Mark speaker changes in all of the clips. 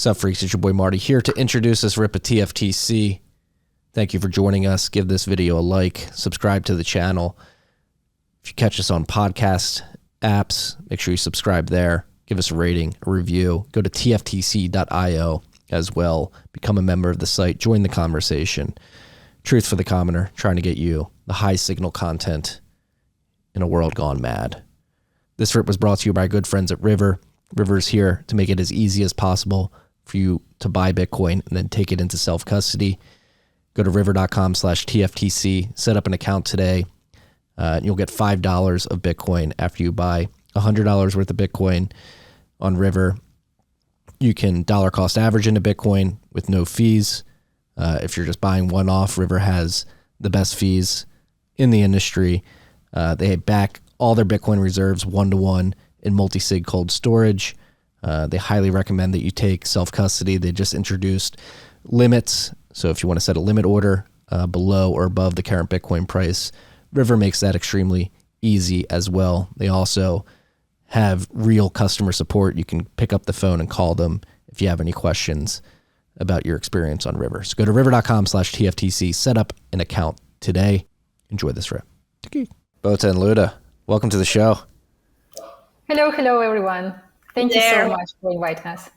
Speaker 1: Sup, freaks? It's your boy Marty here to introduce this rip of TFTC. Thank you for joining us. Give this video a like, subscribe to the channel. If you catch us on podcast apps, make sure you subscribe there. Give us a rating, a review. Go to tftc.io as well. Become a member of the site. Join the conversation. Truth for the commoner, trying to get you the high signal content in a world gone mad. This rip was brought to you by our good friends at River. River's here to make it as easy as possible for you to buy Bitcoin and then take it into self-custody. Go to river.com/TFTC, set up an account today, and you'll get $5 of Bitcoin after you buy $100 worth of Bitcoin on River. You can dollar cost average into Bitcoin with no fees. If you're just buying one off, River has the best fees in the industry. They back all their Bitcoin reserves 1-to-1 in multi-sig cold storage. They highly recommend that you take self-custody. They just introduced limits. So if you want to set a limit order below or above the current Bitcoin price, River makes that extremely easy as well. They also have real customer support. You can pick up the phone and call them if you have any questions about your experience on River. So go to river.com/TFTC, set up an account today. Enjoy this rip. Bota and Luda, welcome to the show.
Speaker 2: Hello, everyone. Thank you so much for inviting us.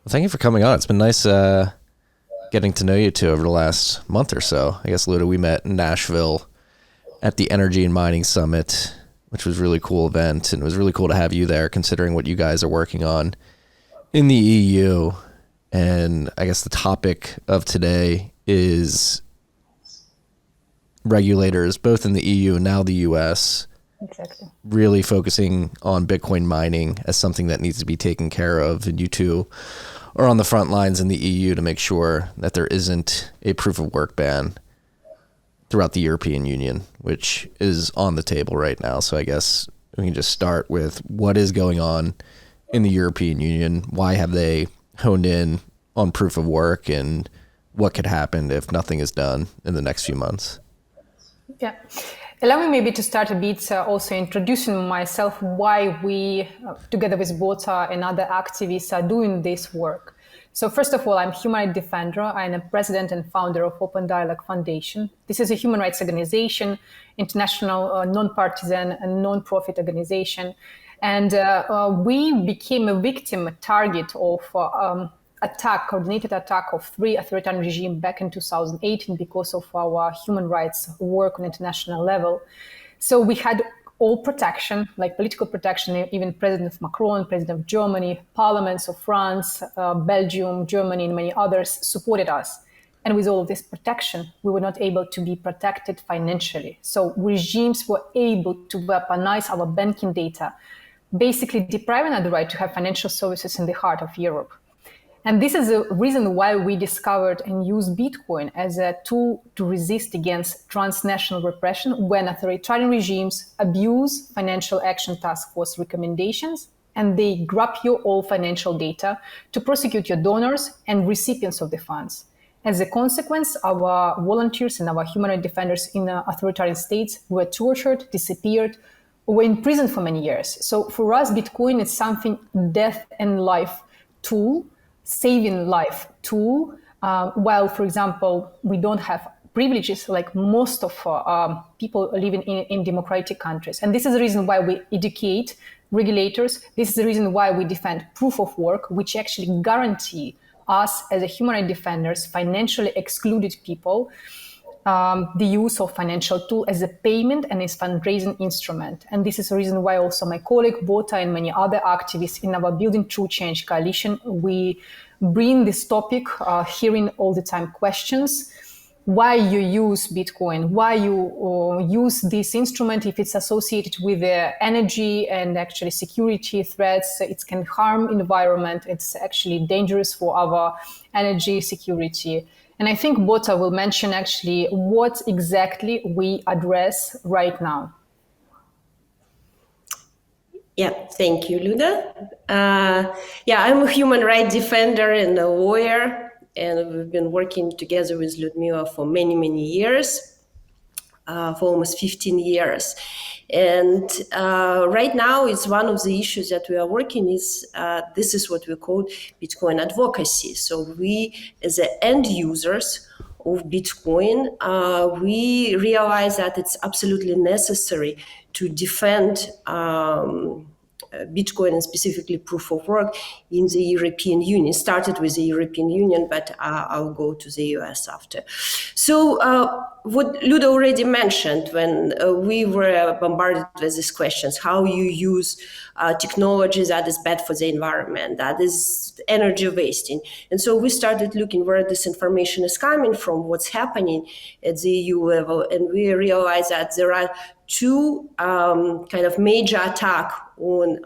Speaker 1: Well, thank you for coming on. It's been nice getting to know you two over the last month or so. I guess, Luda, we met in Nashville at the Energy and Mining Summit, which was a really cool event. And it was really cool to have you there, considering what you guys are working on in the EU. And I guess the topic of today is regulators, both in the EU and now the US,
Speaker 2: exactly,
Speaker 1: really focusing on Bitcoin mining as something that needs to be taken care of. And you two are on the front lines in the EU to make sure that there isn't a proof of work ban throughout the European Union, which is on the table right now. So I guess we can just start with what is going on in the European Union. Why have they honed in on proof of work, and what could happen if nothing is done in the next few months?
Speaker 2: Yeah. Allow me maybe to start a bit also introducing myself, why we, together with Bota and other activists, are doing this work. So first of all, I'm a human rights defender. I'm a president and founder of Open Dialogue Foundation. This is a human rights organization, international, non-partisan and non-profit organization. And we became a victim, a target of coordinated attack of 3 authoritarian regimes back in 2018 because of our human rights work on international level. So we had all protection, like political protection. Even President Macron, President of Germany, parliaments of France, Belgium, Germany, and many others supported us. And with all of this protection, we were not able to be protected financially. So regimes were able to weaponize our banking data, basically depriving us the right to have financial services in the heart of Europe. And this is the reason why we discovered and used Bitcoin as a tool to resist against transnational repression when authoritarian regimes abuse Financial Action Task Force recommendations and they grab your all financial data to prosecute your donors and recipients of the funds. As a consequence, our volunteers and our human rights defenders in authoritarian states were tortured, disappeared, or were in prison for many years. So for us, Bitcoin is something death and life tool, saving life tool, while, for example, we don't have privileges like most of people living in democratic countries. And this is the reason why we educate regulators. This is the reason why we defend proof of work, which actually guarantee us as a human rights defenders, financially excluded people, the use of financial tool as a payment and as fundraising instrument. And this is the reason why also my colleague Bota and many other activists in our Building True Change coalition, we bring this topic, hearing all the time questions, why you use Bitcoin, why you use this instrument if it's associated with energy and actually security threats. It can harm environment. It's actually dangerous for our energy security. And I think Bota will mention actually what exactly we address right now.
Speaker 3: Yeah, thank you, Luda. I'm a human rights defender and a lawyer, and we've been working together with Lyudmyla for many, many years, for almost 15 years. And right now, it's one of the issues that we are working is, this is what we call Bitcoin advocacy. So we, as the end users of Bitcoin, we realize that it's absolutely necessary to defend Bitcoin and specifically proof of work in the European Union. Started with the European Union, but I'll go to the US after. So what Luda already mentioned when we were bombarded with these questions, how you use technology that is bad for the environment, that is energy wasting. And so we started looking where this information is coming from, what's happening at the EU level, and we realized that there are two kind of major attack on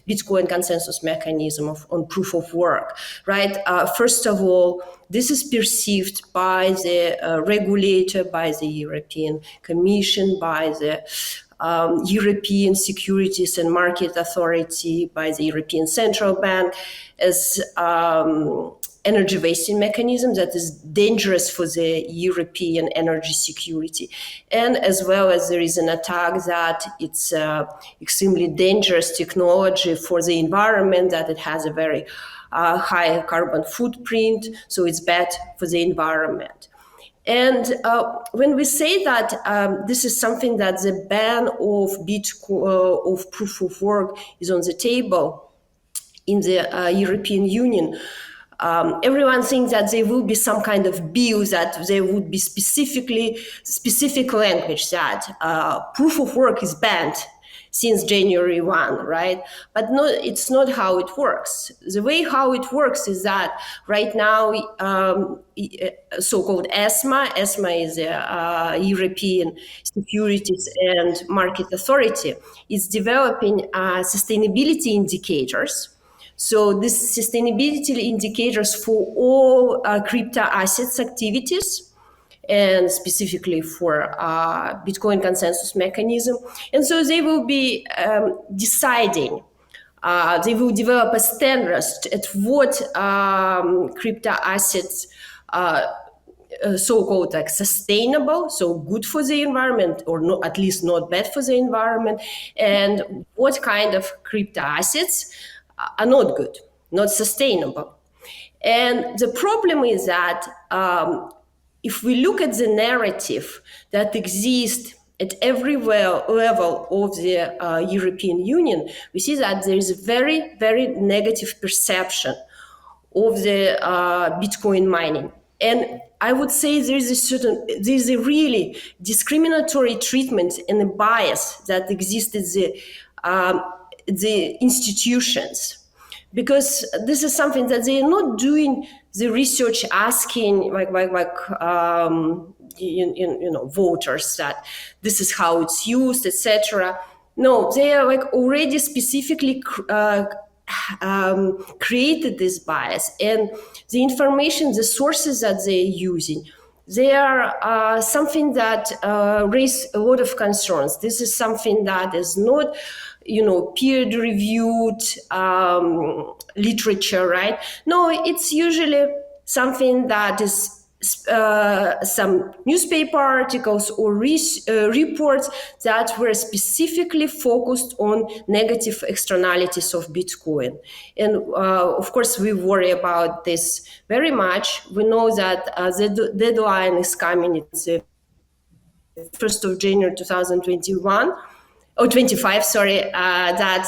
Speaker 3: Bitcoin consensus mechanism on proof of work, right? First of all, this is perceived by the regulator, by the European Commission, by the European Securities and Market Authority, by the European Central Bank as energy wasting mechanism that is dangerous for the European energy security. And as well as there is an attack that it's extremely dangerous technology for the environment, that it has a very high carbon footprint, so it's bad for the environment. And when we say that this is something that the ban of Bitcoin, of proof of work is on the table in the European Union, everyone thinks that there will be some kind of bill, that there would be specific language that proof of work is banned since January 1, right? But no, it's not how it works. The way how it works is that right now, so-called ESMA is the European Securities and Market Authority, is developing sustainability indicators. So this sustainability indicators for all crypto assets activities, and specifically for Bitcoin consensus mechanism. And so they will be deciding, they will develop a standard at what crypto assets so-called like sustainable, so good for the environment, or not, at least not bad for the environment, and what kind of crypto assets are not good, not sustainable. And the problem is that if we look at the narrative that exists at every level of the European Union, we see that there is a very, very negative perception of the Bitcoin mining. And I would say there's a really discriminatory treatment and a bias that exists at the institutions, because this is something that they are not doing the research asking voters that this is how it's used, etc. No, they are like already specifically created this bias, and the information, the sources that they're using, they are something that raise a lot of concerns. This is something that is not, peer-reviewed literature, right? No, it's usually something that is some newspaper articles or reports that were specifically focused on negative externalities of Bitcoin. And of course, we worry about this very much. We know that the deadline is coming. It's the 1st of January 2021. Oh, 25, sorry, that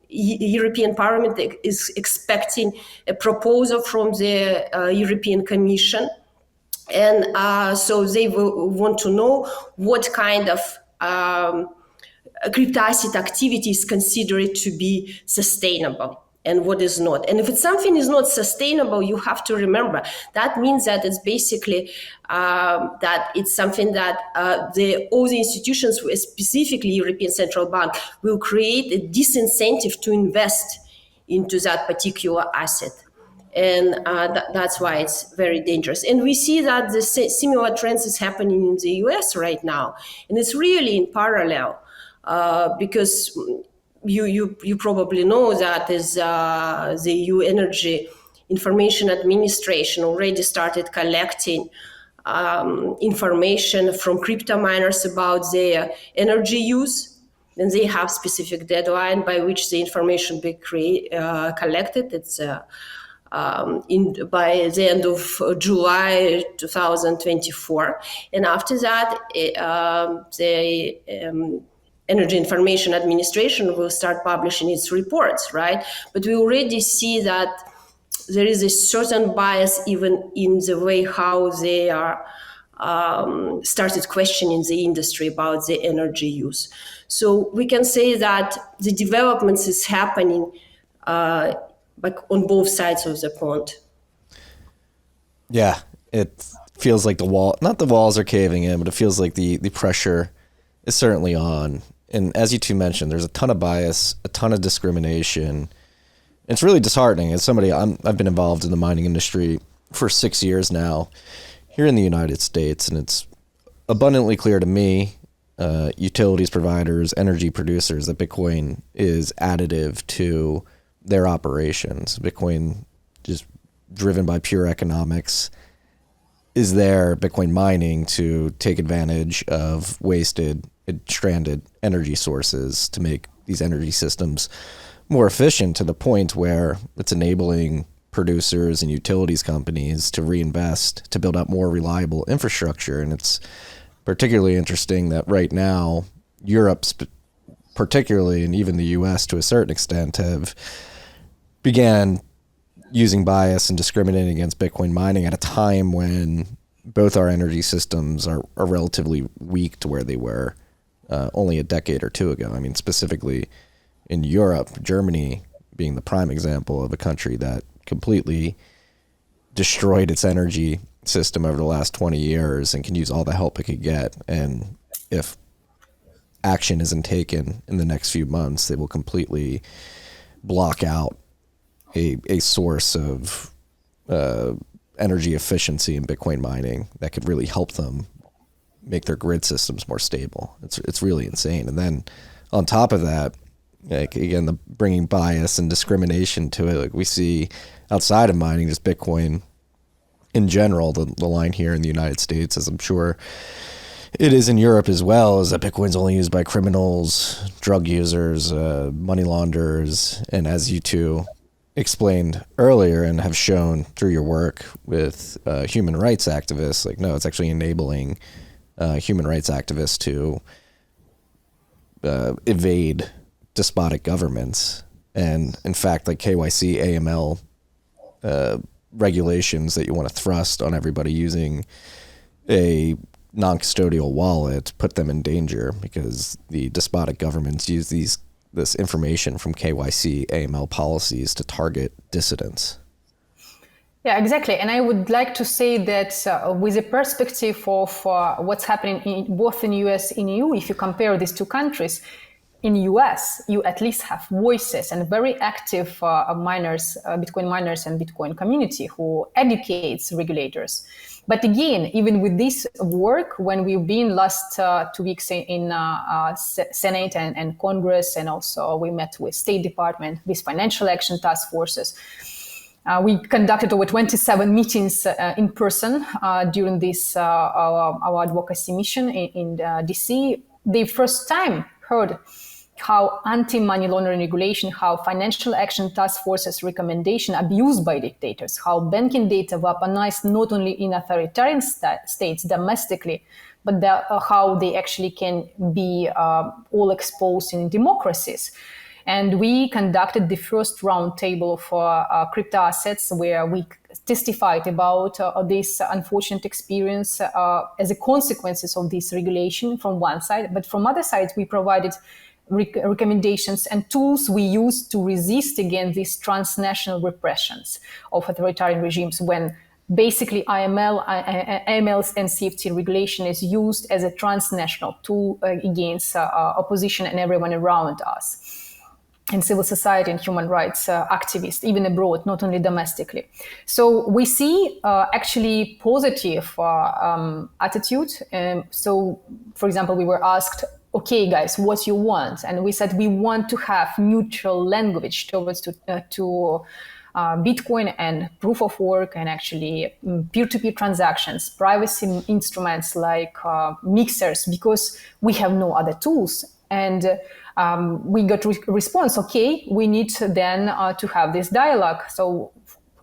Speaker 3: European Parliament is expecting a proposal from the European Commission. And so they will want to know what kind of crypto asset activity is considered to be sustainable and what is not. And if something is not sustainable, you have to remember that means that it's basically that it's something that all the institutions, specifically European Central Bank, will create a disincentive to invest into that particular asset. And that's why it's very dangerous. And we see that the similar trends is happening in the US right now. And it's really in parallel because you probably know that is the EU Energy Information Administration already started collecting information from crypto miners about their energy use. Then they have specific deadline by which the information be collected. It's by the end of July 2024, and after that, the Energy Information Administration will start publishing its reports, right? But we already see that there is a certain bias even in the way how they are started questioning the industry about the energy use. So we can say that the developments is happening on both sides of the pond.
Speaker 1: Yeah, it feels like not the walls are caving in, but it feels like the pressure is certainly on. And as you two mentioned, there's a ton of bias, a ton of discrimination. It's really disheartening. As somebody, I've been involved in the mining industry for 6 years now here in the United States, and it's abundantly clear to me, utilities providers, energy producers, that Bitcoin is additive to their operations. Bitcoin, just driven by pure economics, is there, Bitcoin mining, to take advantage of wasted, stranded energy sources to make these energy systems more efficient, to the point where it's enabling producers and utilities companies to reinvest, to build up more reliable infrastructure. And it's particularly interesting that right now, Europe particularly, and even the US to a certain extent, have began using bias and discriminating against Bitcoin mining at a time when both our energy systems are relatively weak to where they were only a decade or two ago. I mean, specifically in Europe, Germany being the prime example of a country that completely destroyed its energy system over the last 20 years and can use all the help it could get. And if action isn't taken in the next few months, they will completely block out a source of energy efficiency in Bitcoin mining that could really help them make their grid systems more stable. It's really insane. And then on top of that, like, again, the bringing bias and discrimination to it, like we see outside of mining, just Bitcoin in general, the line here in the United States, as I'm sure it is in Europe as well, is that Bitcoin's only used by criminals, drug users, money launderers, and as you two explained earlier and have shown through your work with human rights activists, like, no, it's actually enabling human rights activists to evade despotic governments. And in fact, like KYC, AML regulations that you want to thrust on everybody using a non-custodial wallet put them in danger, because the despotic governments use this information from KYC, AML policies to target dissidents.
Speaker 2: Yeah, exactly. And I would like to say that with the perspective of what's happening both in US and EU, if you compare these two countries, in US, you at least have voices and very active miners, Bitcoin miners and Bitcoin community who educates regulators. But again, even with this work, when we've been last 2 weeks in Senate and Congress, and also we met with State Department, with financial action task forces, we conducted over 27 meetings in person during this our advocacy mission in DC. The first time heard how anti-money laundering regulation, how financial action task forces recommendation abused by dictators, how banking data weaponized not only in authoritarian states domestically, but how they actually can be all exposed in democracies. And we conducted the first roundtable for crypto assets, where we testified about this unfortunate experience as a consequences of this regulation from one side. But from other sides, we provided recommendations and tools we use to resist against these transnational repressions of authoritarian regimes, when basically AML's and CFT regulation is used as a transnational tool against opposition and everyone around us, and civil society and human rights activists, even abroad, not only domestically. So we see actually positive attitude. So, for example, we were asked, okay, guys, what you want? And we said we want to have neutral language towards to Bitcoin and proof of work and actually peer-to-peer transactions, privacy instruments like mixers, because we have no other tools. And we got response, okay, we need then to have this dialogue. So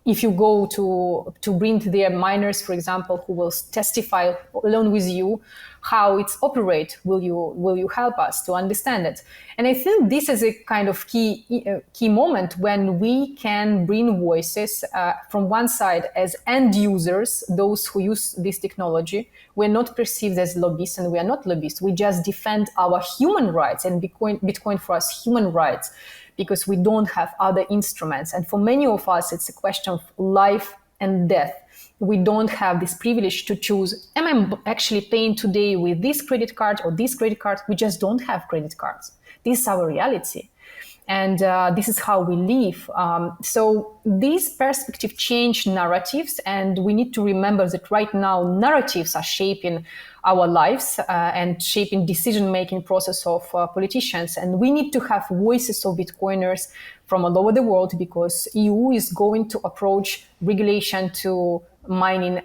Speaker 2: if you go to bring their miners, for example, who will testify along with you how it's operate, will you help us to understand it? And I think this is a kind of key moment when we can bring voices from one side as end users, those who use this technology. We're not perceived as lobbyists, and we are not lobbyists. We just defend our human rights, and Bitcoin for us human rights, because we don't have other instruments. And for many of us, it's a question of life and death. We don't have this privilege to choose, am I actually paying today with this credit card or this credit card? We just don't have credit cards. This is our reality. And this is how we live. So these perspective change narratives, and we need to remember that right now narratives are shaping our lives and shaping decision-making process of politicians. And we need to have voices of Bitcoiners from all over the world, because EU is going to approach regulation to mining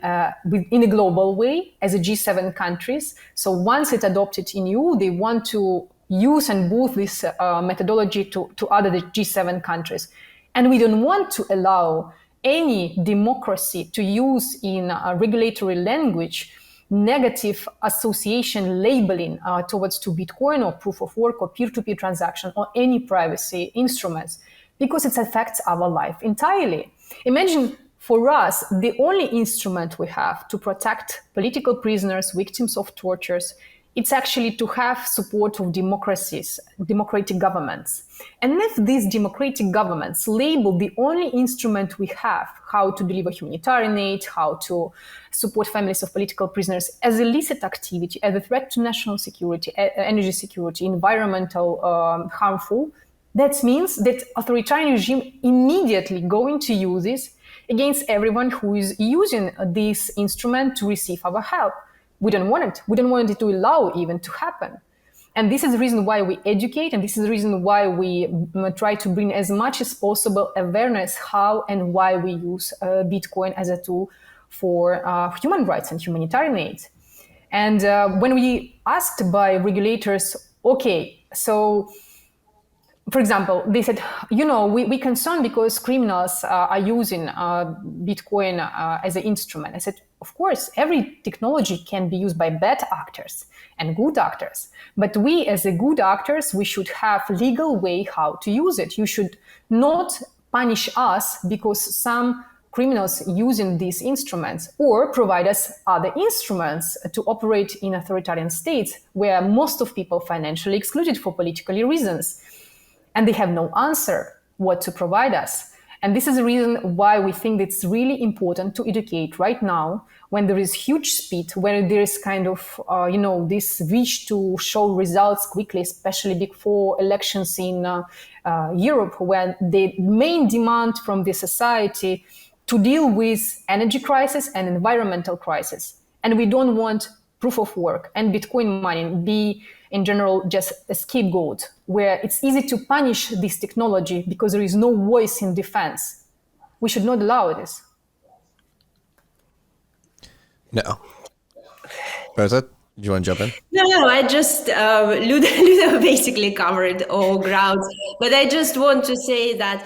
Speaker 2: in a global way as a G7 countries. So once it's adopted in EU, they want to use and boost this methodology to other G7 countries. And we don't want to allow any democracy to use in regulatory language negative association labeling towards to Bitcoin or proof of work or peer-to-peer transaction or any privacy instruments, because it affects our life entirely. Imagine for us, the only instrument we have to protect political prisoners, victims of tortures, it's actually to have support of democracies, democratic governments. And if these democratic governments label the only instrument we have, how to deliver humanitarian aid, how to support families of political prisoners, as illicit activity, as a threat to national security, energy security, environmental harmful, that means that authoritarian regime immediately going to use this against everyone who is using this instrument to receive our help. We don't want it. We don't want it to allow even to happen. And this is the reason why we educate, and this is the reason why we try to bring as much as possible awareness how and why we use Bitcoin as a tool for human rights and humanitarian aid. And when we asked by regulators, okay, so for example, they said, we concerned because criminals are using Bitcoin as an instrument. I said, of course, every technology can be used by bad actors and good actors. But we, as a good actors, we should have legal way how to use it. You should not punish us because some criminals using these instruments, or provide us other instruments to operate in authoritarian states where most of people financially excluded for political reasons. And they have no answer what to provide us. And this is the reason why we think it's really important to educate right now, when there is huge speed, where there is kind of, this wish to show results quickly, especially before elections in Europe, where the main demand from the society to deal with energy crisis and environmental crisis. And we don't want proof of work and Bitcoin mining be in general just a scapegoat where it's easy to punish this technology because there is no voice in defense. We should not allow this.
Speaker 1: No. Bota, do you want to jump in?
Speaker 3: No, I just, Ludo basically covered all grounds, but I just want to say that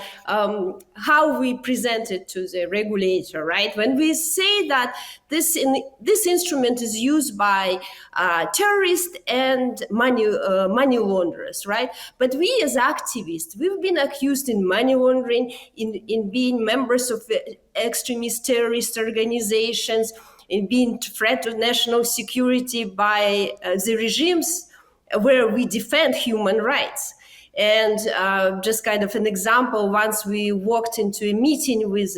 Speaker 3: how we present it to the regulator, right? When we say that this instrument is used by terrorists and money launderers, right? But we as activists, we've been accused in money laundering, in being members of extremist terrorist organizations, in being threat to national security by the regimes where we defend human rights. And just kind of an example, once we walked into a meeting with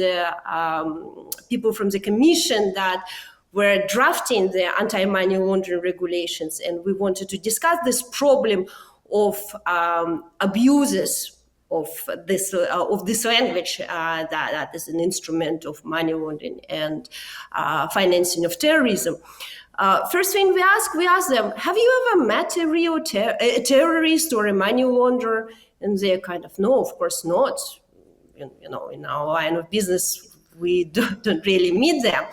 Speaker 3: people from the commission that were drafting the anti-money laundering regulations, and we wanted to discuss this problem of abuses of this language that is an instrument of money laundering and financing of terrorism. First thing we ask them, have you ever met a real terrorist or a money launderer? And they're kind of, no, of course not. in our line of business, we don't really meet them.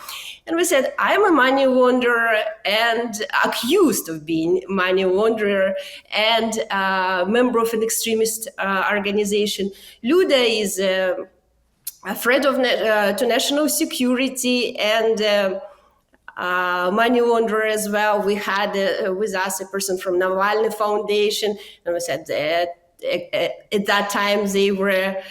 Speaker 3: And we said, I'm a money launderer and accused of being money launderer and a member of an extremist organization. Luda is a threat to national security and money launderer as well. We had with us a person from Navalny Foundation, and we said that at that time they were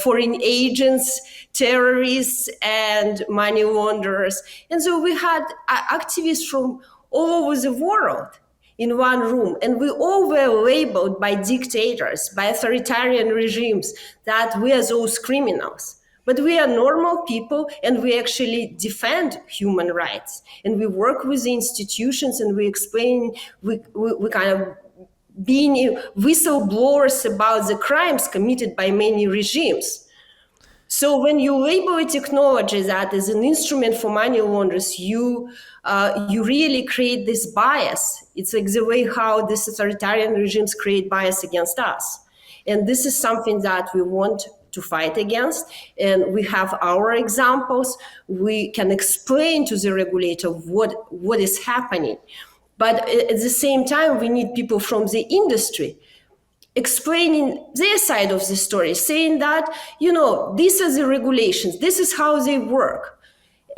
Speaker 3: foreign agents, terrorists, and money launderers. And so we had activists from all over the world in one room, and we all were labeled by dictators, by authoritarian regimes, that we are those criminals. But we are normal people, and we actually defend human rights, and we work with the institutions, and we explain, we kind of being whistleblowers about the crimes committed by many regimes. So when you label a technology that is an instrument for money launderers, you really create this bias. It's like the way how these authoritarian regimes create bias against us. And this is something that we want to fight against. And we have our examples. We can explain to the regulator what is happening. But at the same time, we need people from the industry explaining their side of the story, saying that, these are the regulations, this is how they work.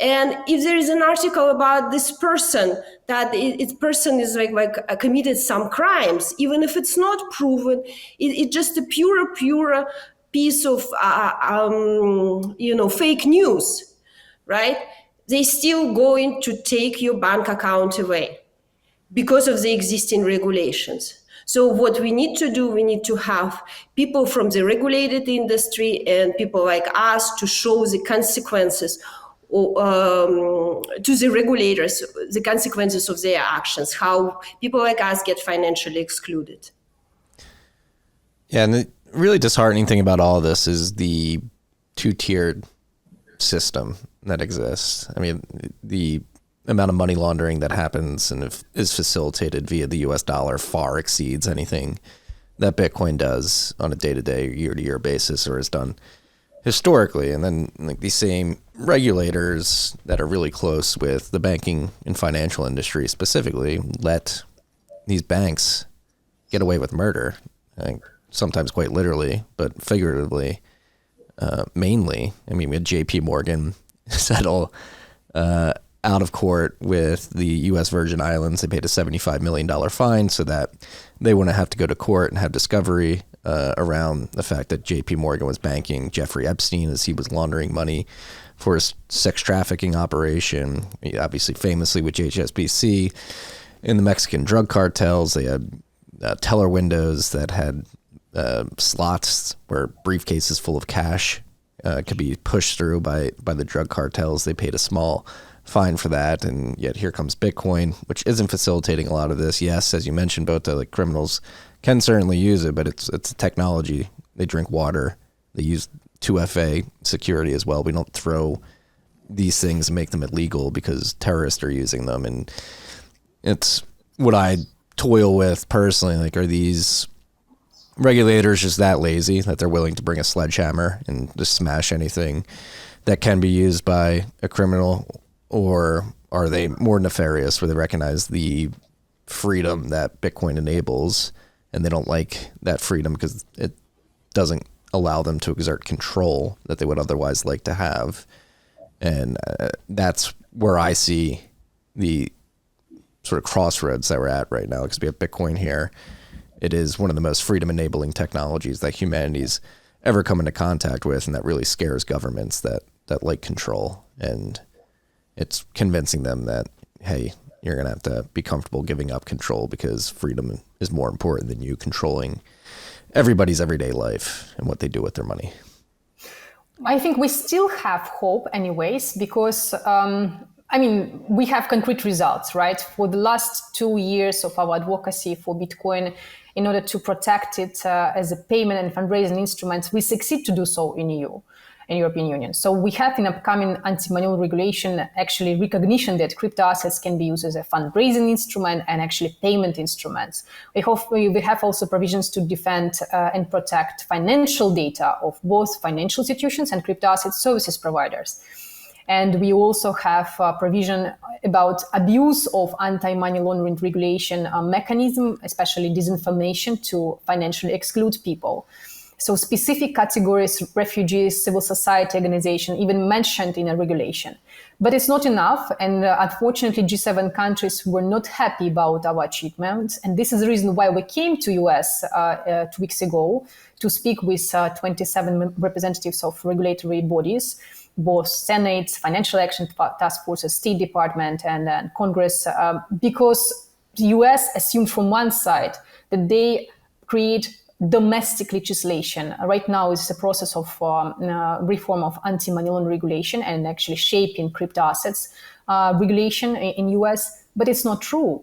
Speaker 3: And if there is an article about this person, that person is like committed some crimes, even if it's not proven, it's just a pure piece of, fake news, right? They still going to take your bank account away because of the existing regulations. So what we need to do, we need to have people from the regulated industry and people like us to show the consequences to the regulators, the consequences of their actions, how people like us get financially excluded.
Speaker 1: Yeah, and the really disheartening thing about all of this is the two-tiered system that exists. I mean, the amount of money laundering that happens and is facilitated via the US dollar far exceeds anything that Bitcoin does on a day-to-day, year-to-year basis or has done historically. And then like these same regulators that are really close with the banking and financial industry specifically let these banks get away with murder. I think sometimes quite literally, but figuratively, mainly. I mean, we had JP Morgan settle out of court with the U.S. Virgin Islands. They paid a $75 million fine so that they wouldn't have to go to court and have discovery around the fact that JP Morgan was banking Jeffrey Epstein as he was laundering money for his sex trafficking operation, obviously famously with HSBC. In the Mexican drug cartels, they had teller windows that had slots where briefcases full of cash could be pushed through by the drug cartels. They paid a small fine for that, and yet here comes Bitcoin, which isn't facilitating a lot of this. Yes, as you mentioned, Bota, like criminals can certainly use it, but it's a technology. They drink water. They use 2FA security as well. We don't throw these things and make them illegal because terrorists are using them. And it's what I toil with personally. Like, are these regulators just that lazy that they're willing to bring a sledgehammer and just smash anything that can be used by a criminal? Or are they more nefarious where they recognize the freedom that Bitcoin enables and they don't like that freedom because it doesn't allow them to exert control that they would otherwise like to have? And that's where I see the sort of crossroads that we're at right now, because we have Bitcoin here. It is one of the most freedom enabling technologies that humanity's ever come into contact with, and that really scares governments that like control. And it's convincing them that, hey, you're going to have to be comfortable giving up control because freedom is more important than you controlling everybody's everyday life and what they do with their money.
Speaker 2: I think we still have hope anyways, because, we have concrete results, right? For the last 2 years of our advocacy for Bitcoin, in order to protect it as a payment and fundraising instrument, we succeed to do so in EU. in European Union. So we have in upcoming anti-money laundering regulation actually recognition that crypto assets can be used as a fundraising instrument and actually payment instruments. We have also provisions to defend and protect financial data of both financial institutions and crypto asset services providers. And we also have a provision about abuse of anti-money laundering regulation mechanism, especially disinformation to financially exclude people. So specific categories, refugees, civil society organization, even mentioned in a regulation. But it's not enough. And unfortunately, G7 countries were not happy about our achievements. And this is the reason why we came to US 2 weeks ago to speak with 27 representatives of regulatory bodies, both Senate, Financial Action Task Forces, State Department, and Congress, because the US assumed from one side that they create domestic legislation. Right now is the process of reform of anti-money laundering regulation and actually shaping crypto assets regulation in US, but it's not true.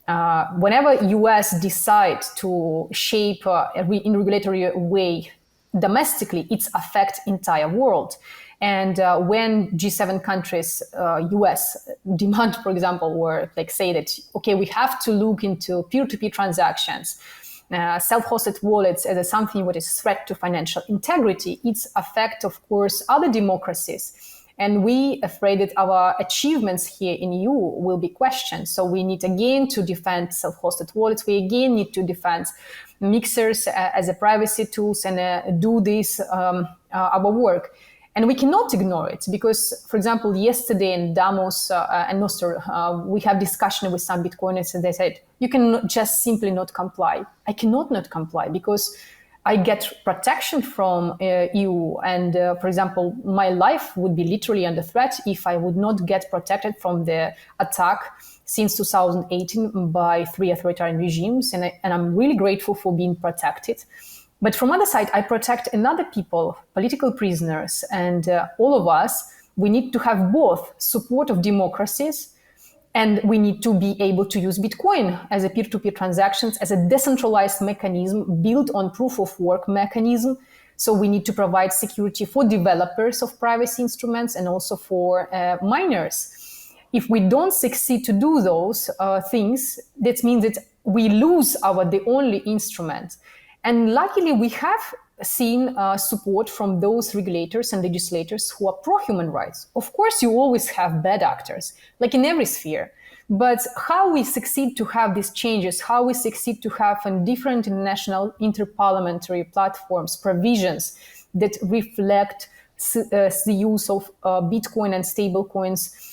Speaker 2: Whenever US decide to shape in regulatory way domestically, it's affect entire world. And when G7 countries, US, demand, for example, or like say that, okay, we have to look into peer-to-peer transactions, self-hosted wallets as something what is a threat to financial integrity, it's affect, of course, other democracies. And we afraid that our achievements here in EU will be questioned. So we need again to defend self-hosted wallets. We again need to defend mixers as a privacy tools and do this our work. And we cannot ignore it because, for example, yesterday in Davos and Nostr, we have discussion with some Bitcoiners and they said, you can just simply not comply. I cannot not comply because I get protection from EU. And for example, my life would be literally under threat if I would not get protected from the attack since 2018 by 3 authoritarian regimes. And I'm really grateful for being protected. But from other side, I protect another people, political prisoners, and all of us, we need to have both support of democracies and we need to be able to use Bitcoin as a peer-to-peer transactions, as a decentralized mechanism built on proof of work mechanism. So we need to provide security for developers of privacy instruments and also for miners. If we don't succeed to do those things, that means that we lose the only instrument. And luckily, we have seen support from those regulators and legislators who are pro-human rights. Of course, you always have bad actors, like in every sphere. But how we succeed to have these changes, how we succeed to have on different international interparliamentary platforms provisions that reflect the use of Bitcoin and stablecoins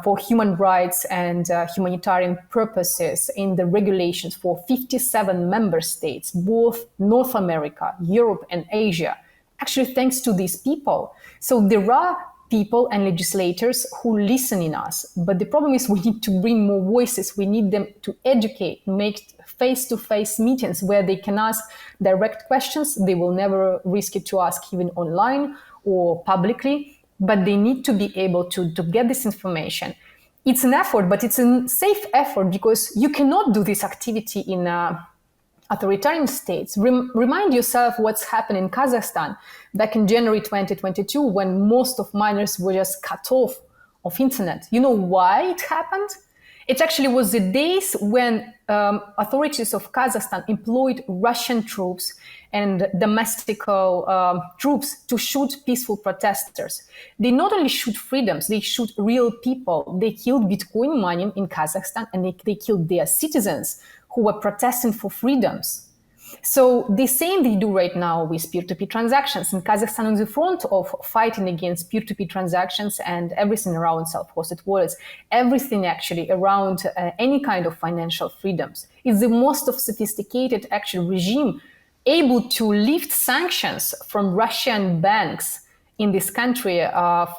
Speaker 2: for human rights and humanitarian purposes in the regulations for 57 member states, both North America, Europe, and Asia, actually thanks to these people. So there are people and legislators who listen in us, but the problem is we need to bring more voices. We need them to educate, make face-to-face meetings where they can ask direct questions. They will never risk it to ask even online or publicly, but they need to be able to get this information. It's an effort, but it's a safe effort because you cannot do this activity in authoritarian states. Remind yourself what's happened in Kazakhstan back in January 2022 when most of miners were just cut off of internet. You know why it happened? It actually was the days when authorities of Kazakhstan employed Russian troops and domestic troops to shoot peaceful protesters. They not only shoot freedoms, they shoot real people. They killed Bitcoin mining in Kazakhstan and they killed their citizens who were protesting for freedoms. So the same they do right now with peer-to-peer transactions. In Kazakhstan on the front of fighting against peer-to-peer transactions and everything around self-hosted wallets, everything actually around any kind of financial freedoms. It's the most of sophisticated actual regime able to lift sanctions from Russian banks in this country,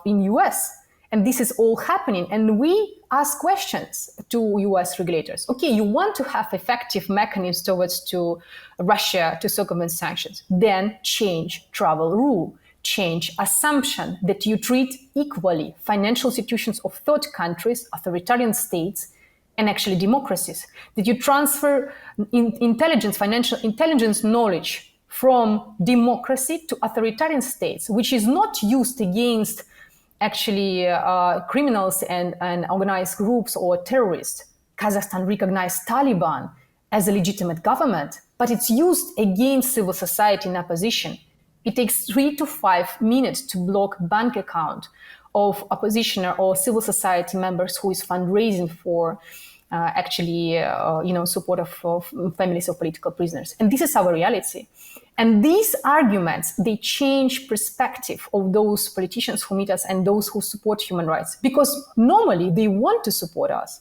Speaker 2: in US. And this is all happening. And we ask questions to US regulators. Okay, you want to have effective mechanisms towards to Russia to circumvent sanctions. Then change travel rule, change assumption that you treat equally financial institutions of third countries, authoritarian states, and actually democracies. That you transfer intelligence, financial intelligence knowledge from democracy to authoritarian states, which is not used against actually criminals and organized groups or terrorists. Kazakhstan recognized Taliban as a legitimate government, but it's used against civil society in opposition. It takes 3 to 5 minutes to block bank account of opposition or civil society members who is fundraising for support of families of political prisoners. And this is our reality. And these arguments, they change perspective of those politicians who meet us and those who support human rights, because normally they want to support us,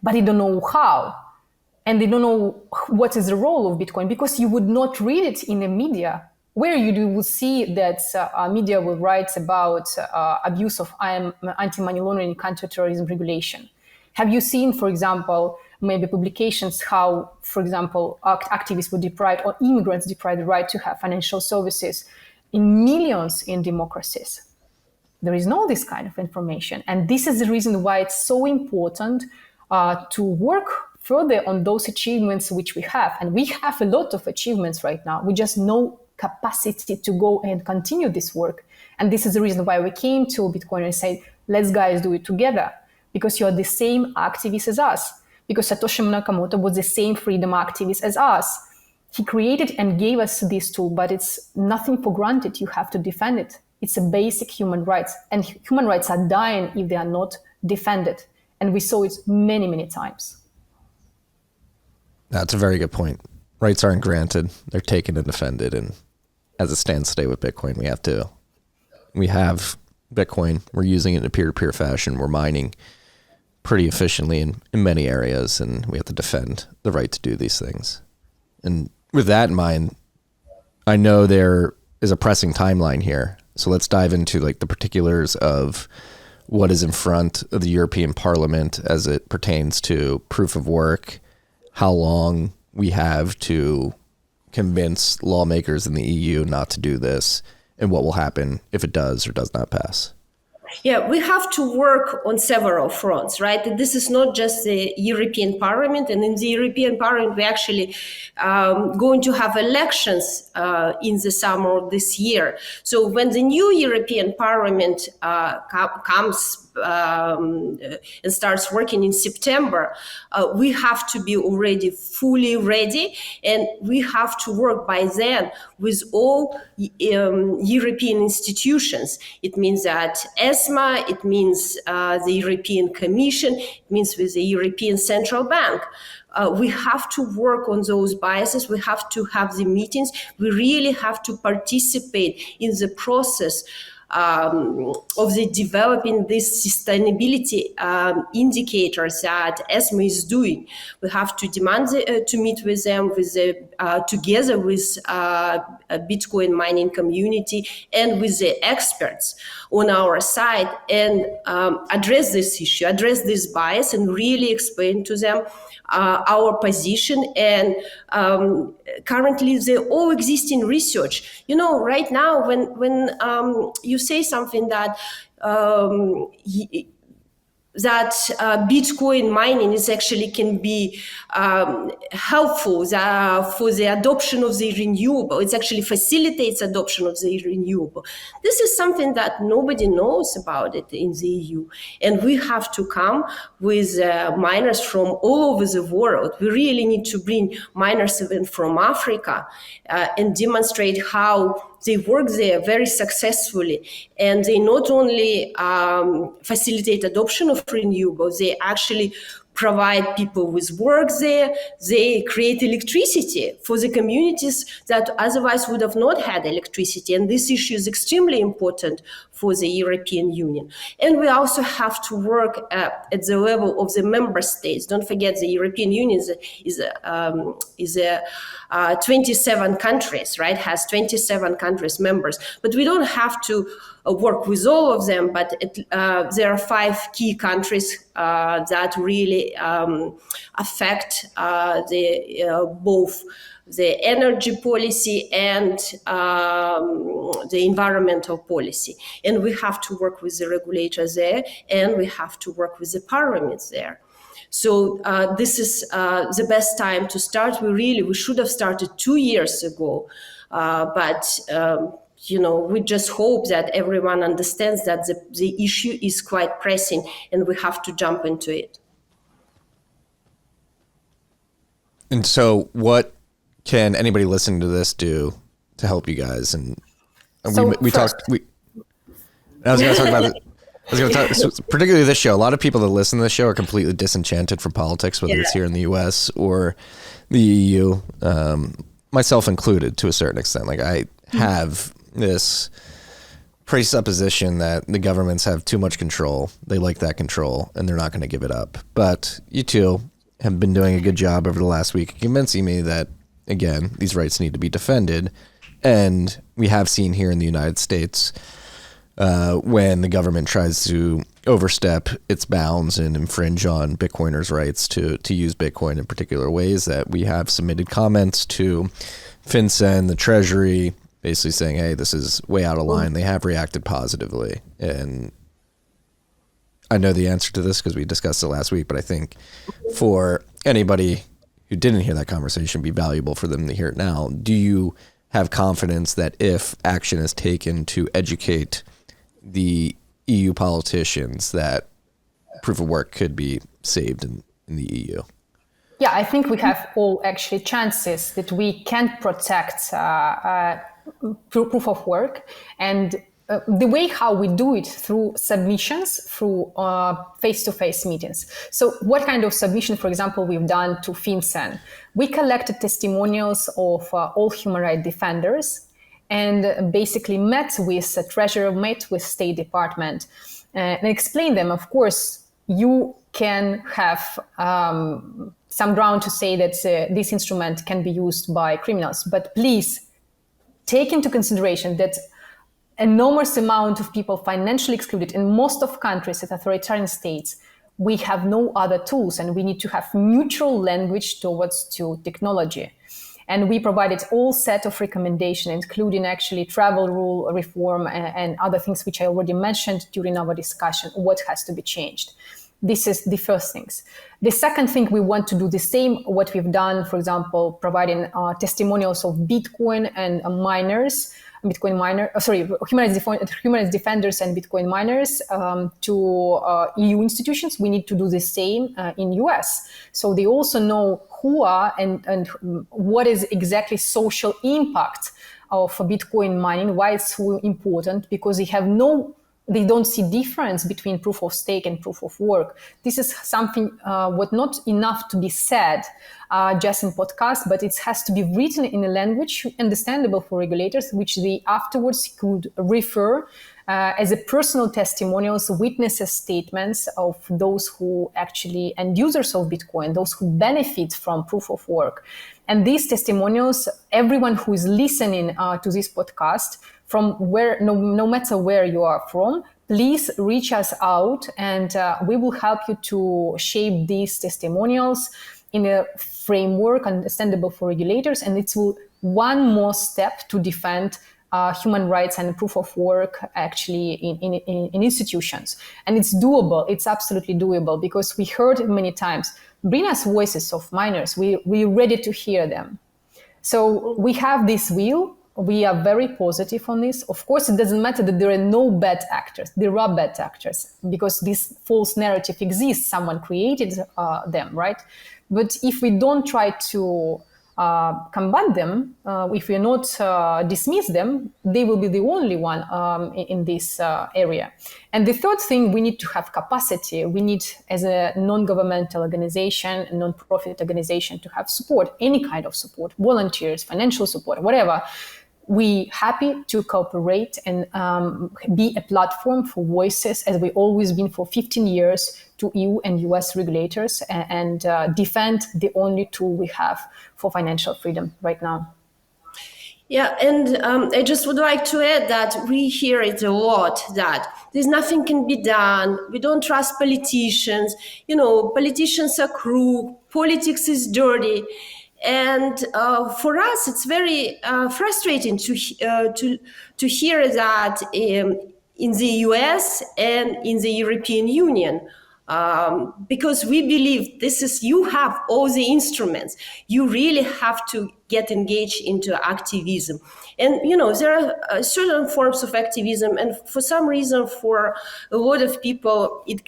Speaker 2: but they don't know how. And they don't know what is the role of Bitcoin, because you would not read it in the media, where you will see that media will write about abuse of anti-money laundering and counter-terrorism regulation. Have you seen, for example, maybe publications how, for example, activists were deprived or immigrants deprived the right to have financial services in millions in democracies? There is no this kind of information. And this is the reason why it's so important to work further on those achievements which we have. And we have a lot of achievements right now. We just no capacity to go and continue this work. And this is the reason why we came to Bitcoin and said, let's guys do it together, because you're the same activists as us. Because Satoshi Nakamoto was the same freedom activist as us. He created and gave us this tool, but it's nothing for granted. You have to defend it. It's a basic human rights, and human rights are dying if they are not defended. And we saw it many, many times.
Speaker 1: That's a very good point. Rights aren't granted. They're taken and defended. And as it stands today with Bitcoin, we have Bitcoin. We're using it in a peer-to-peer fashion. We're mining pretty efficiently in many areas, and we have to defend the right to do these things. And with that in mind, I know there is a pressing timeline here. So let's dive into like the particulars of what is in front of the European Parliament as it pertains to proof of work, how long we have to convince lawmakers in the EU not to do this, and what will happen if it does or does not pass.
Speaker 3: Yeah, we have to work on several fronts, right? This is not just the European Parliament, and in the European Parliament, we actually going to have elections in the summer of this year. So when the new European Parliament comes and starts working in September, we have to be already fully ready, and we have to work by then with all European institutions. It means that ESMA, it means the European Commission, it means with the European Central Bank. We have to work on those biases. We have to have the meetings. We really have to participate in the process of the developing these sustainability indicators that ESMA is doing. We have to demand to meet with them together with a Bitcoin mining community and with the experts on our side, and address this issue, address this bias, and really explain to them our position. And currently the all existing research, right now when you say something that Bitcoin mining is actually can be helpful for the adoption of the renewable. It actually facilitates adoption of the renewable. This is something that nobody knows about it in the EU. And we have to come with miners from all over the world. We really need to bring miners even from Africa and demonstrate how they work there very successfully, and they not only facilitate adoption of renewables, they actually provide people with work there. They create electricity for the communities that otherwise would have not had electricity. And this issue is extremely important for the European Union. And we also have to work at the level of the member states. Don't forget, the European Union is 27 countries, right? Has 27 countries members. But we don't have to work with all of them, but there are 5 key countries that really affect both the energy policy and the environmental policy. And we have to work with the regulators there, and we have to work with the parliaments there. So this is the best time to start. We should have started 2 years ago. But we just hope that everyone understands that the issue is quite pressing and we have to jump into it.
Speaker 1: And so what can anybody listening to this do to help you guys? And
Speaker 2: So
Speaker 1: we
Speaker 2: first-
Speaker 1: talked, I was going to talk about it. I was going to talk, so particularly this show. A lot of people that listen to this show are completely disenchanted from politics, whether it's here in the U.S. or the EU, myself included, to a certain extent. Like, I have this presupposition that the governments have too much control. They like that control, and they're not going to give it up. But you two have been doing a good job over the last week convincing me that, again, these rights need to be defended. And we have seen here in the United States, when the government tries to overstep its bounds and infringe on Bitcoiners' rights to use Bitcoin in particular ways, that we have submitted comments to FinCEN, the Treasury, basically saying, hey, this is way out of line. They have reacted positively. And I know the answer to this because we discussed it last week, but I think for anybody who didn't hear that conversation, it'd be valuable for them to hear it now. Do you have confidence that if action is taken to educate the EU politicians, that proof of work could be saved in the EU?
Speaker 2: Yeah, I think we have all actually chances that we can protect proof of work. And the way how we do it through submissions, through face-to-face meetings. So what kind of submission, for example, we've done to FinCEN? We collected testimonials of all human rights defenders and basically met with the Treasurer, met with State Department, and explained them, of course, you can have some ground to say that this instrument can be used by criminals, but please take into consideration that enormous amount of people financially excluded in most of countries at authoritarian states, we have no other tools and we need to have neutral language towards to technology. And we provided all set of recommendations, including actually travel rule reform and other things which I already mentioned during our discussion, what has to be changed. This is the first things. The second thing, we want to do the same, what we've done, for example, providing testimonials of Bitcoin and miners, human rights defenders and Bitcoin miners to EU institutions. We need to do the same in US. So they also know who are and what is exactly social impact of Bitcoin mining, why it's so important, because they don't see difference between proof of stake and proof of work. This is something what not enough to be said just in podcast, but it has to be written in a language understandable for regulators, which they afterwards could refer as a personal testimonials, witnesses statements of those who actually end users of Bitcoin, those who benefit from proof of work. And these testimonials, everyone who is listening to this podcast, from where, no matter where you are from, please reach us out and we will help you to shape these testimonials in a framework understandable for regulators. And it's one more step to defend human rights and proof of work actually in institutions. And it's doable. It's absolutely doable because we heard many times, bring us voices of minors. We're ready to hear them. So we have this will. We are very positive on this. Of course, it doesn't matter that there are no bad actors. There are bad actors because this false narrative exists. Someone created them, right? But if we don't try to combat them, if we not dismiss them, they will be the only one in this area. And the third thing, we need to have capacity. We need, as a non-governmental organization, a non-profit organization, to have support, any kind of support, volunteers, financial support, whatever. We happy to cooperate and be a platform for voices, as we always been for 15 years, to EU and US regulators and defend the only tool we have for financial freedom right now.
Speaker 3: Yeah, and I just would like to add that we hear it a lot, that there's nothing can be done. We don't trust politicians. Politicians are crooked. Politics is dirty. And for us, it's very frustrating to hear that in the US and in the European Union, because we believe you have all the instruments. You really have to get engaged into activism. And, there are certain forms of activism, and for some reason, for a lot of people, it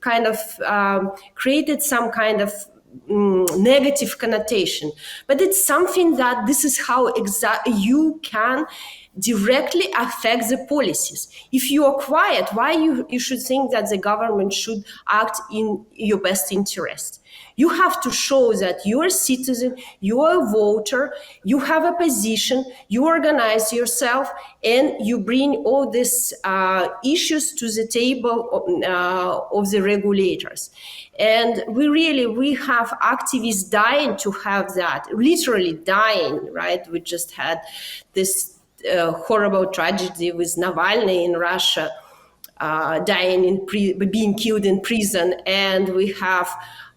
Speaker 3: kind of created some kind of negative connotation. But it's something that this is how you can directly affect the policies. If you are quiet, why you should think that the government should act in your best interest? You have to show that you're a citizen, you're a voter, you have a position, you organize yourself, and you bring all these issues to the table of the regulators. And we have activists dying to have that, literally dying, right? We just had this horrible tragedy with Navalny in Russia, dying being killed in prison, and we have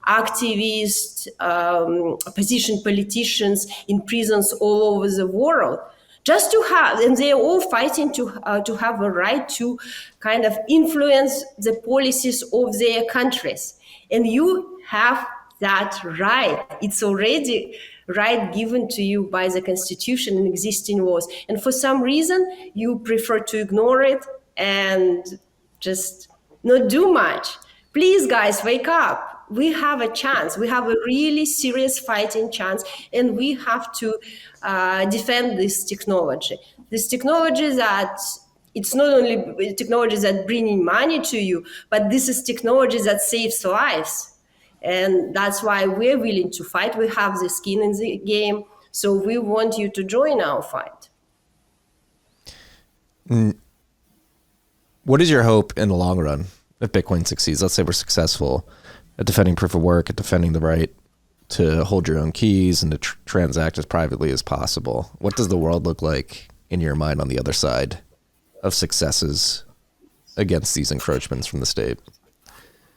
Speaker 3: activists, opposition politicians in prisons all over the world, just to have, and they're all fighting to have a right to kind of influence the policies of their countries. And you have that right. It's already right given to you by the Constitution and existing laws. And for some reason, you prefer to ignore it and just not do much. Please, guys, wake up. We have a chance. We have a really serious fighting chance, and we have to defend this technology. This technology that it's not only technology that bringing money to you, but this is technology that saves lives. And that's why we're willing to fight. We have the skin in the game. So we want you to join our fight.
Speaker 1: What is your hope in the long run if Bitcoin succeeds? Let's say we're successful at defending proof of work, at defending the right to hold your own keys and to transact as privately as possible. What does the world look like in your mind on the other side of successes against these encroachments from the state?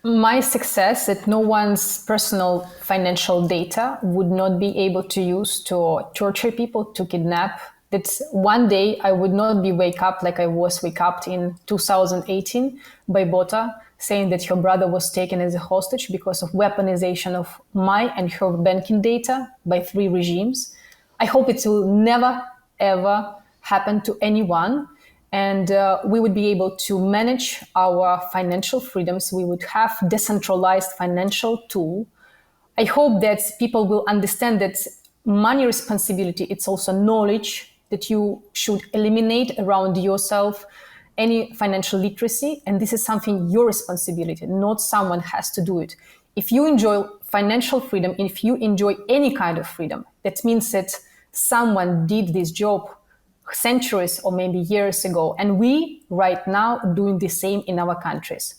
Speaker 2: My success that no one's personal financial data would not be able to use to torture people, to kidnap. That one day I would not be wake up like I was wake up in 2018 by Bota saying that her brother was taken as a hostage because of weaponization of my and her banking data by 3 regimes. I hope it will never, ever happen to anyone. And we would be able to manage our financial freedoms. We would have decentralized financial tool. I hope that people will understand that money responsibility, it's also knowledge that you should eliminate around yourself any financial literacy. And this is something your responsibility, not someone has to do it. If you enjoy financial freedom, if you enjoy any kind of freedom, that means that someone did this job centuries or maybe years ago. And we right now doing the same in our countries.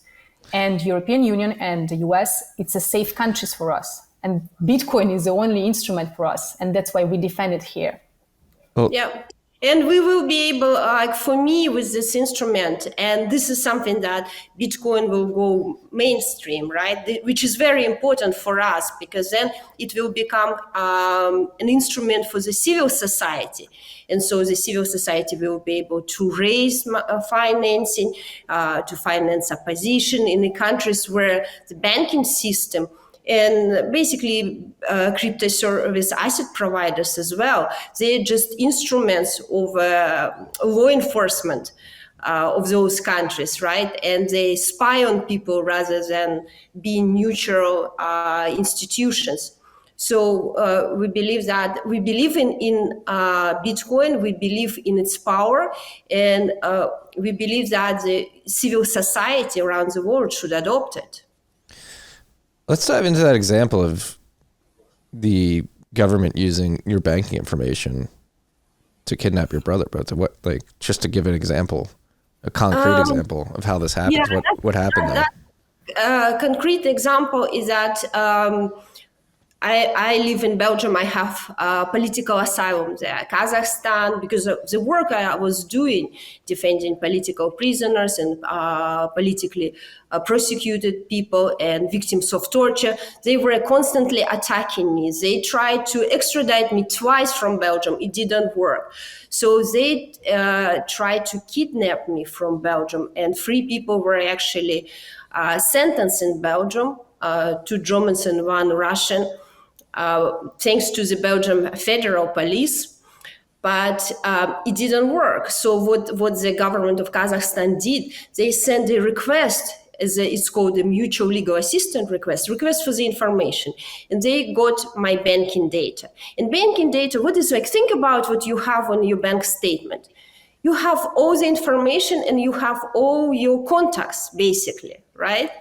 Speaker 2: And European Union and the US, it's a safe countries for us. And Bitcoin is the only instrument for us. And that's why we defend it here.
Speaker 1: Well,
Speaker 3: yeah. And we will be able, for me, with this instrument, and this is something that Bitcoin will go mainstream, right? Which is very important for us, because then it will become an instrument for the civil society. And so the civil society will be able to raise financing, to finance opposition in the countries where the banking system and basically crypto service asset providers as well, they're just instruments of law enforcement of those countries, right? And they spy on people rather than being neutral institutions. So we believe in Bitcoin, we believe in its power, and we believe that the civil society around the world should adopt it.
Speaker 1: Let's dive into that example of the government using your banking information to kidnap your brother. But what, like, just to give an example, a concrete example of how this happens.
Speaker 3: Yeah,
Speaker 1: what happened there?
Speaker 3: Concrete example is that I live in Belgium. I have political asylum there. Kazakhstan, because of the work I was doing, defending political prisoners and politically prosecuted people and victims of torture, they were constantly attacking me. They tried to extradite me twice from Belgium. It didn't work. So they tried to kidnap me from Belgium, and 3 people were actually sentenced in Belgium, 2 Germans and 1 Russian. thanks to the Belgian Federal Police. But it didn't work. So what the government of Kazakhstan did, they sent a request, it's called a mutual legal assistance request for the information. And they got my banking data. And banking data, what is like, think about what you have on your bank statement. You have all the information and you have all your contacts, basically, right?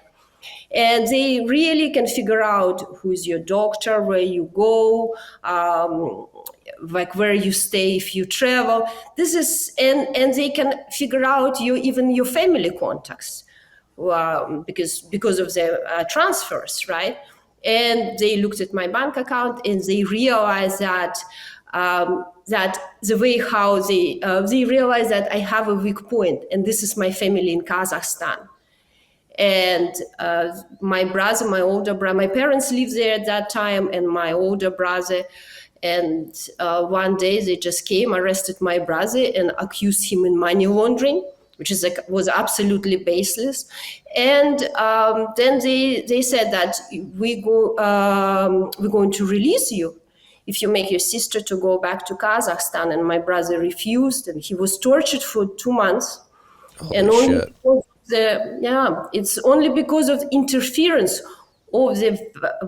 Speaker 3: And they really can figure out who's your doctor, where you go, like where you stay if you travel. This is, and they can figure out even your family contacts, because of the transfers, right? And they looked at my bank account and they realized that the way how they realized that I have a weak point, and this is my family in Kazakhstan. And my brother, my older brother, my parents lived there at that time, and my older brother. And one day they just came, arrested my brother, and accused him in money laundering, which was absolutely baseless. And then they said that we're going to release you if you make your sister to go back to Kazakhstan. And my brother refused, and he was tortured for 2 months.
Speaker 1: Holy
Speaker 3: and only
Speaker 1: shit.
Speaker 3: It's only because of interference of the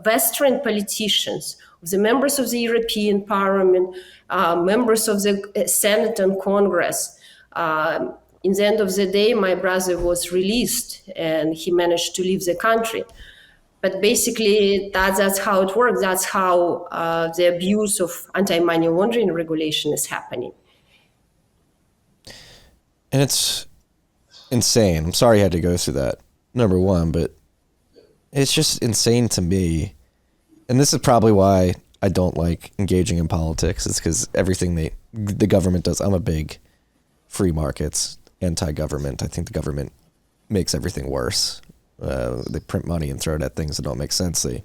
Speaker 3: Western politicians, of the members of the European Parliament, members of the Senate and Congress. In the end of the day, my brother was released and he managed to leave the country. But basically, that's how it works. That's how the abuse of anti-money laundering regulation is happening.
Speaker 1: And it's insane. I'm sorry you had to go through that, number one, but it's just insane to me. And this is probably why I don't like engaging in politics. It's because everything the government does, I'm a big free markets, anti-government. I think the government makes everything worse. They print money and throw it at things that don't make sense. They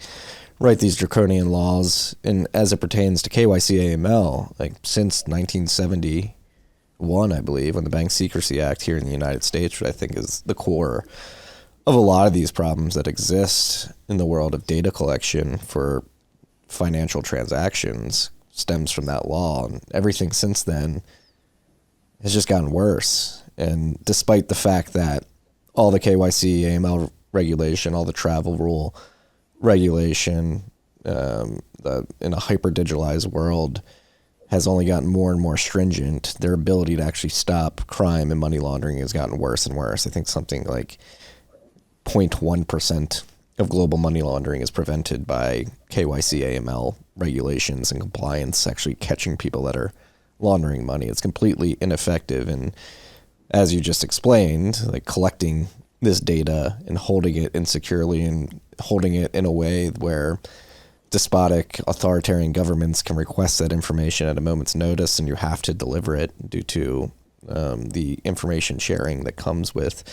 Speaker 1: write these draconian laws. And as it pertains to KYC AML, like since 1971, I believe, when the Bank Secrecy Act here in the United States, which I think is the core of a lot of these problems that exist in the world of data collection for financial transactions, stems from that law. And everything since then has just gotten worse. And despite the fact that all the KYC, AML regulation, all the travel rule regulation in a hyper-digitalized world has only gotten more and more stringent, their ability to actually stop crime and money laundering has gotten worse and worse. I think something like 0.1% of global money laundering is prevented by KYC, AML regulations and compliance actually catching people that are laundering money. It's completely ineffective. And as you just explained, like collecting this data and holding it insecurely and holding it in a way where despotic authoritarian governments can request that information at a moment's notice, and you have to deliver it due to the information sharing that comes with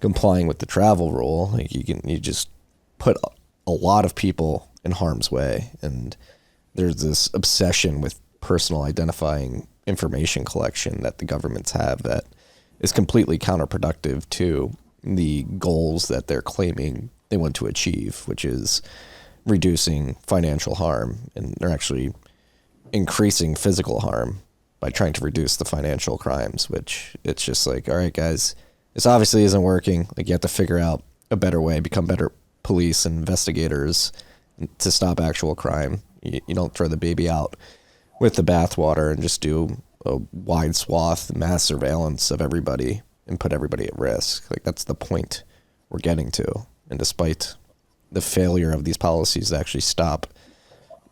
Speaker 1: complying with the travel rule. Like you just put a lot of people in harm's way, and there's this obsession with personal identifying information collection that the governments have that is completely counterproductive to the goals that they're claiming they want to achieve, which is reducing financial harm. And they're actually increasing physical harm by trying to reduce the financial crimes, which it's just like, all right, guys, this obviously isn't working. Like, you have to figure out a better way, become better police and investigators to stop actual crime. You don't throw the baby out with the bathwater and just do a wide swath, mass surveillance of everybody and put everybody at risk. Like, that's the point we're getting to. And despite the failure of these policies to actually stop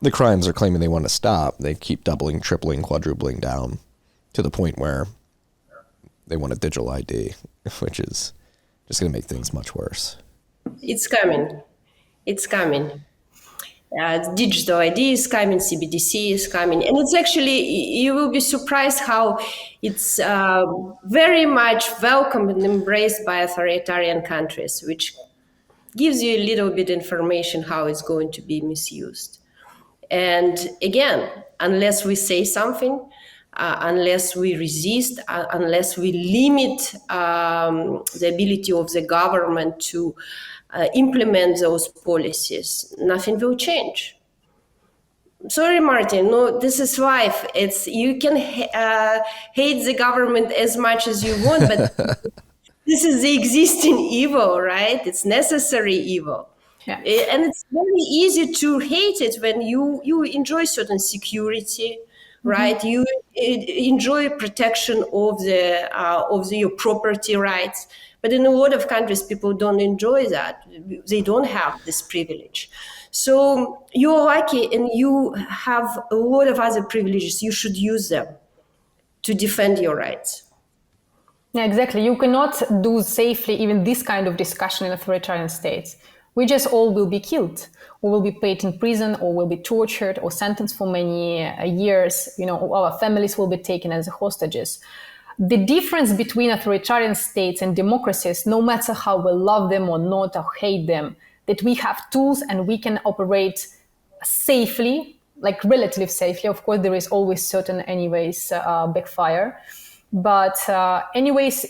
Speaker 1: the crimes they're claiming they want to stop, they keep doubling, tripling, quadrupling down to the point where they want a digital ID, which is just going to make things much worse.
Speaker 3: It's coming. It's coming. Digital ID is coming, CBDC is coming. And it's actually, you will be surprised how it's very much welcomed and embraced by authoritarian countries, which gives you a little bit information how it's going to be misused. And again, unless we say something, unless we resist, unless we limit the ability of the government to implement those policies, nothing will change. Sorry, Martin. No, this is life. It's you can hate the government as much as you want, but this is the existing evil, right? It's necessary evil.
Speaker 2: Yeah.
Speaker 3: And it's very easy to hate it when you enjoy certain security, right? You enjoy protection of your property rights. But in a lot of countries, people don't enjoy that. They don't have this privilege. So you're lucky and you have a lot of other privileges. You should use them to defend your rights.
Speaker 2: Yeah, exactly. You cannot do safely even this kind of discussion in authoritarian states. We just all will be killed, or will be put in prison, or will be tortured, or sentenced for many years. Our families will be taken as hostages. The difference between authoritarian states and democracies, no matter how we love them or not, or hate them, that we have tools and we can operate safely, like relatively safely. Of course, there is always certain, backfire. But anyways,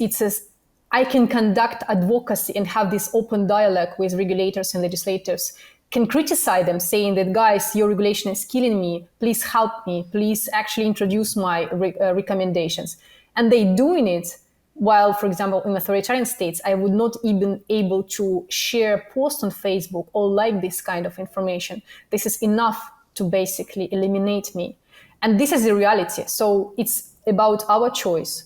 Speaker 2: I can conduct advocacy and have this open dialogue with regulators and legislators, can criticize them saying that, guys, your regulation is killing me. Please help me. Please actually introduce my recommendations. And they doing it while, for example, in authoritarian states, I would not even able to share posts on Facebook or like this kind of information. This is enough to basically eliminate me. And this is the reality. So it's about our choice,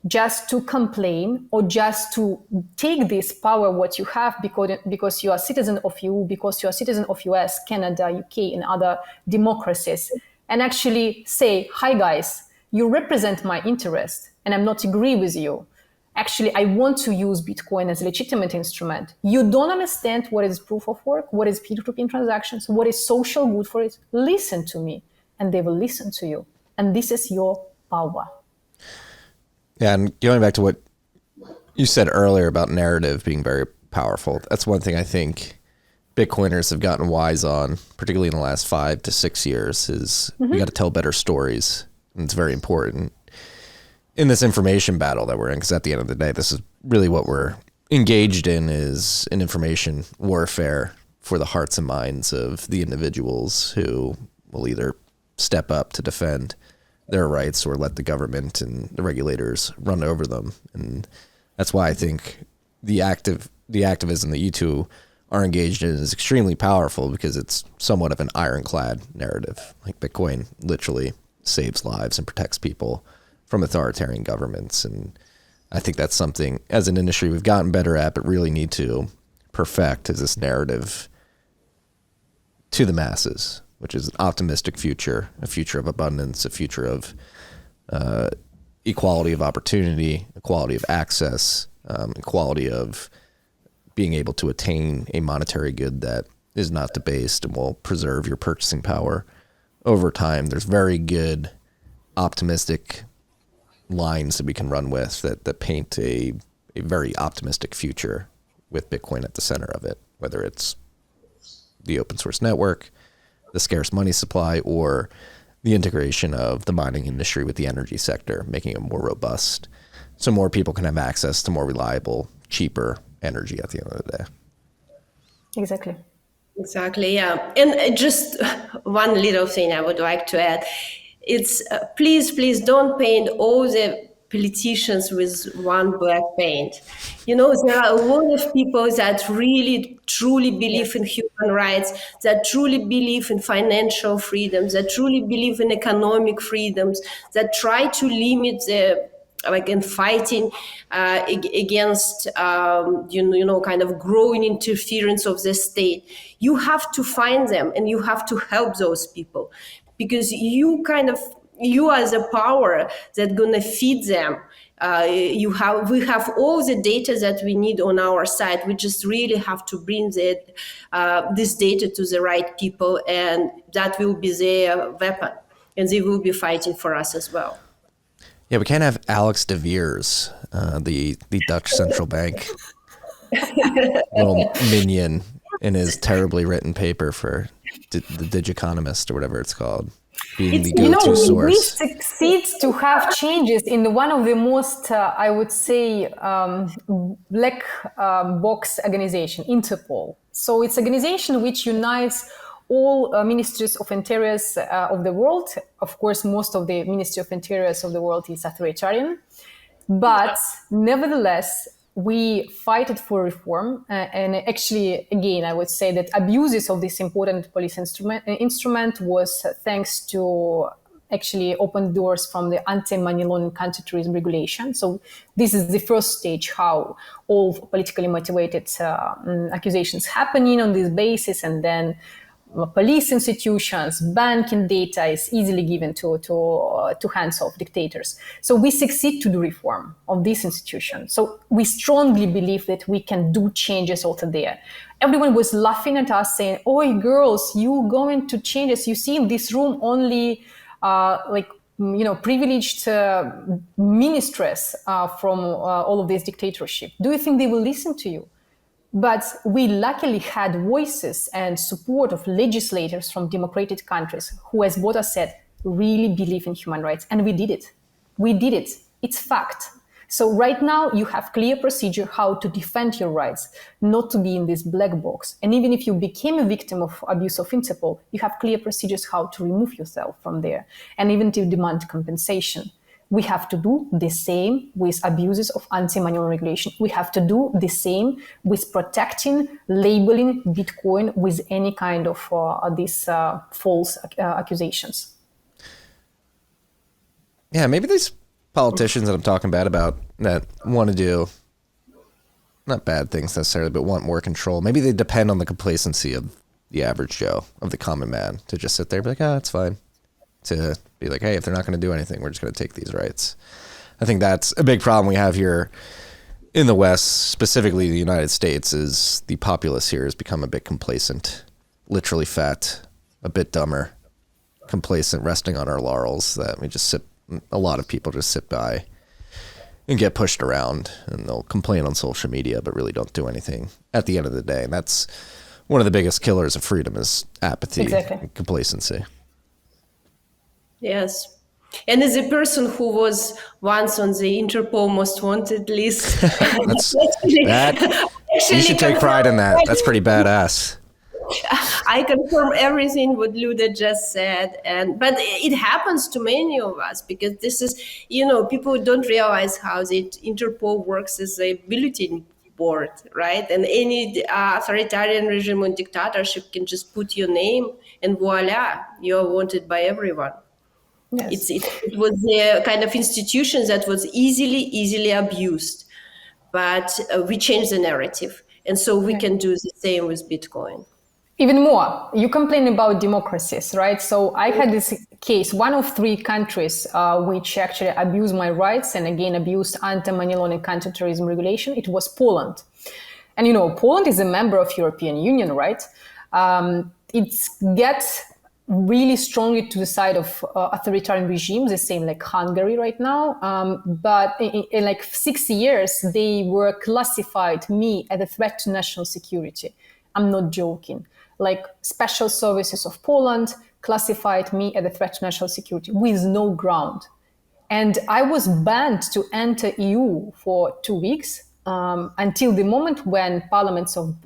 Speaker 2: just to complain or just to take this power what you have because you are a citizen of EU, because you are a citizen of US, Canada, UK, and other democracies, and actually say, hi guys, you represent my interest and I'm not agree with you. Actually, I want to use Bitcoin as a legitimate instrument. You don't understand what is proof of work, what is peer-to-peer transactions, what is social good for it. Listen to me, and they will listen to you. And this is your power.
Speaker 1: Yeah, and going back to what you said earlier about narrative being very powerful, that's one thing I think Bitcoiners have gotten wise on, particularly in the last 5 to 6 years, is we got to tell better stories. And it's very important in this information battle that we're in, because at the end of the day, this is really what we're engaged in, is an information warfare for the hearts and minds of the individuals who will either step up to defend their rights or let the government and the regulators run over them. And that's why I think the activism that you two are engaged in is extremely powerful, because it's somewhat of an ironclad narrative. Like Bitcoin literally saves lives and protects people from authoritarian governments. And I think that's something as an industry we've gotten better at, but really need to perfect, is this narrative to the masses, which is an optimistic future, a future of abundance, a future of equality of opportunity, equality of access, equality of being able to attain a monetary good that is not debased and will preserve your purchasing power over time. There's very good optimistic lines that we can run with that paint a very optimistic future with Bitcoin at the center of it, whether it's the open source network, the scarce money supply, or the integration of the mining industry with the energy sector, making it more robust so more people can have access to more reliable, cheaper energy at the end of the day.
Speaker 2: Exactly,
Speaker 3: yeah. And just one little thing I would like to add. It's please don't paint all the politicians with one black paint. There are a lot of people that really truly believe in human rights, that truly believe in financial freedoms, that truly believe in economic freedoms, that try to limit in fighting against kind of growing interference of the state. You have to find them and you have to help those people, because you are the power that's going to feed them. We have all the data that we need on our side. We just really have to bring this data to the right people, and that will be their weapon, and they will be fighting for us as well.
Speaker 1: Yeah, we can't have Alex de Beers, the Dutch central bank little minion, in his terribly written paper for the Digiconomist or whatever it's called, being the go-to source.
Speaker 2: We succeed to have changes in one of the most, I would say, black box organization, Interpol. So it's an organization which unites all ministries of interiors of the world. Of course, most of the Ministry of Interiors of the world is authoritarian. But nevertheless, we fight it for reform. And actually, again, I would say that abuses of this important police instrument was thanks to actually open doors from the anti-money laundering counterterrorism regulation. So this is the first stage how all politically motivated accusations happening on this basis, and then police institutions, banking data is easily given to hands of dictators. So we succeed to do reform of this institution. So we strongly believe that we can do changes also there. Everyone was laughing at us saying, "Oi, girls, you going to change us? You see in this room only privileged ministers from all of this dictatorship. Do you think they will listen to you?" But we luckily had voices and support of legislators from democratic countries who, as Bota said, really believe in human rights. And we did it. We did it. It's fact. So right now you have clear procedure how to defend your rights, not to be in this black box. And even if you became a victim of abuse of Interpol, you have clear procedures how to remove yourself from there, and even to demand compensation. We have to do the same with abuses of anti-money laundering regulation. We have to do the same with protecting, labeling Bitcoin with any kind of these false accusations.
Speaker 1: Yeah, maybe these politicians that I'm talking bad about that want to do not bad things necessarily, but want more control. Maybe they depend on the complacency of the average Joe, of the common man, to just sit there and be like, it's fine. To be like, hey, if they're not going to do anything, we're just going to take these rights. I think that's a big problem we have here in the West, specifically the United States, is the populace here has become a bit complacent, literally fat, a bit dumber, complacent, resting on our laurels, that we just sit, a lot of people just sit by and get pushed around, and they'll complain on social media, but really don't do anything at the end of the day. And that's one of the biggest killers of freedom, is apathy and complacency.
Speaker 3: Yes. And as a person who was once on the Interpol most wanted list,
Speaker 1: you should take pride in that. That's pretty badass.
Speaker 3: I confirm everything what Luda just said, but it happens to many of us, because this is, people don't realize how the Interpol works as a bulletin board, right? And any authoritarian regime or dictatorship can just put your name, and voila, you're wanted by everyone. Yes. It was a kind of institution that was easily abused, but we changed the narrative, and so we can do the same with Bitcoin.
Speaker 2: Even more, you complain about democracies, right? So I had this case, one of 3 countries which actually abused my rights and again abused anti-money laundering counterterrorism regulation. It was Poland. And Poland is a member of European Union, right? It gets really strongly to the side of authoritarian regimes, the same like Hungary right now. But in like 6 years, they were classified me as a threat to national security. I'm not joking. Like special services of Poland classified me as a threat to national security with no ground. And I was banned to enter EU for 2 weeks until the moment when parliaments of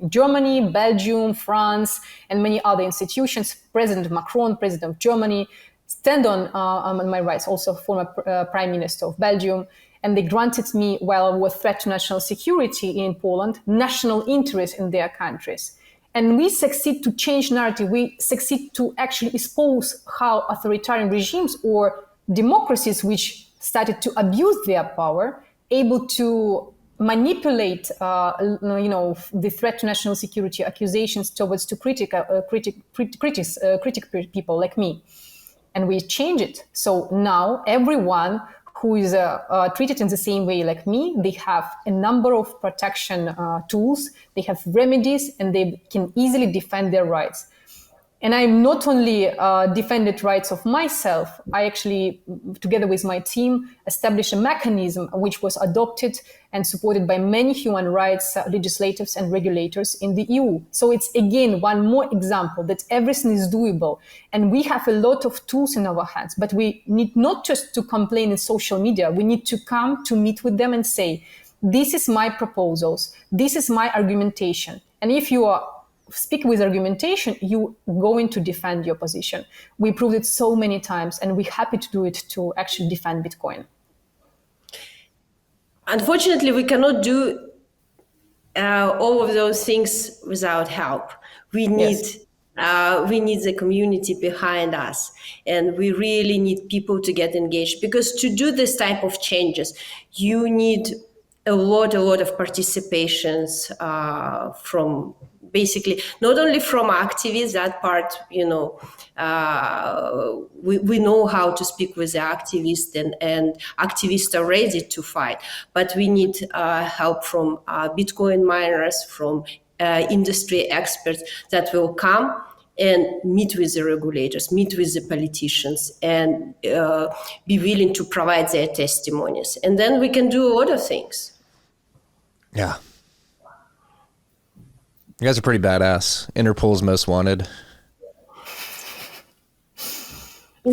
Speaker 2: Germany, Belgium, France, and many other institutions, President Macron, President of Germany, stand on my rights, also former Prime Minister of Belgium, and they granted me, while I was threat to national security in Poland, national interest in their countries. And we succeed to change narrative. We succeed to actually expose how authoritarian regimes or democracies which started to abuse their power, able to manipulate, the threat to national security accusations towards to critic people like me, and we change it. So now everyone who is treated in the same way like me, they have a number of protection tools, they have remedies, and they can easily defend their rights. And I not only defended rights of myself, I actually, together with my team, established a mechanism which was adopted and supported by many human rights legislators and regulators in the EU. So it's, again, one more example that everything is doable. And we have a lot of tools in our hands, but we need not just to complain in social media. We need to come to meet with them and say, this is my proposals, this is my argumentation. And if you are speak with argumentation, you going to defend your position. We proved it so many times, and we're happy to do it to actually defend Bitcoin.
Speaker 3: Unfortunately, we cannot do all of those things without help. We need the community behind us, and we really need people to get engaged, because to do this type of changes, you need a lot of participations from basically not only from activists. That part, we know how to speak with the activists, and activists are ready to fight, but we need help from Bitcoin miners, from industry experts that will come and meet with the regulators, meet with the politicians, and be willing to provide their testimonies. And then we can do a lot of things.
Speaker 1: Yeah. You guys are pretty badass. Interpol's most wanted.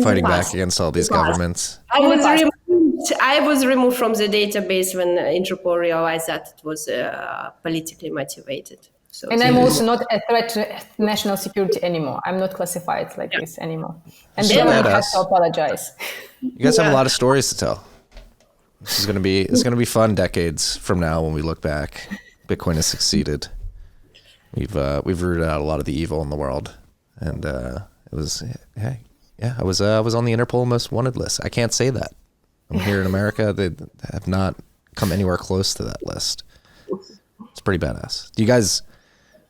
Speaker 1: Fighting back against all these governments.
Speaker 3: I was removed from the database when Interpol realized that it was politically motivated. So
Speaker 2: and I'm also not a threat to national security anymore. I'm not classified like this anymore. And the government has to apologize.
Speaker 1: You guys have a lot of stories to tell. It's gonna be fun decades from now when we look back. Bitcoin has succeeded. We've rooted out a lot of the evil in the world, and I was on the Interpol most wanted list. I can't say that. I'm here in America. They have not come anywhere close to that list. It's pretty badass. Do you guys?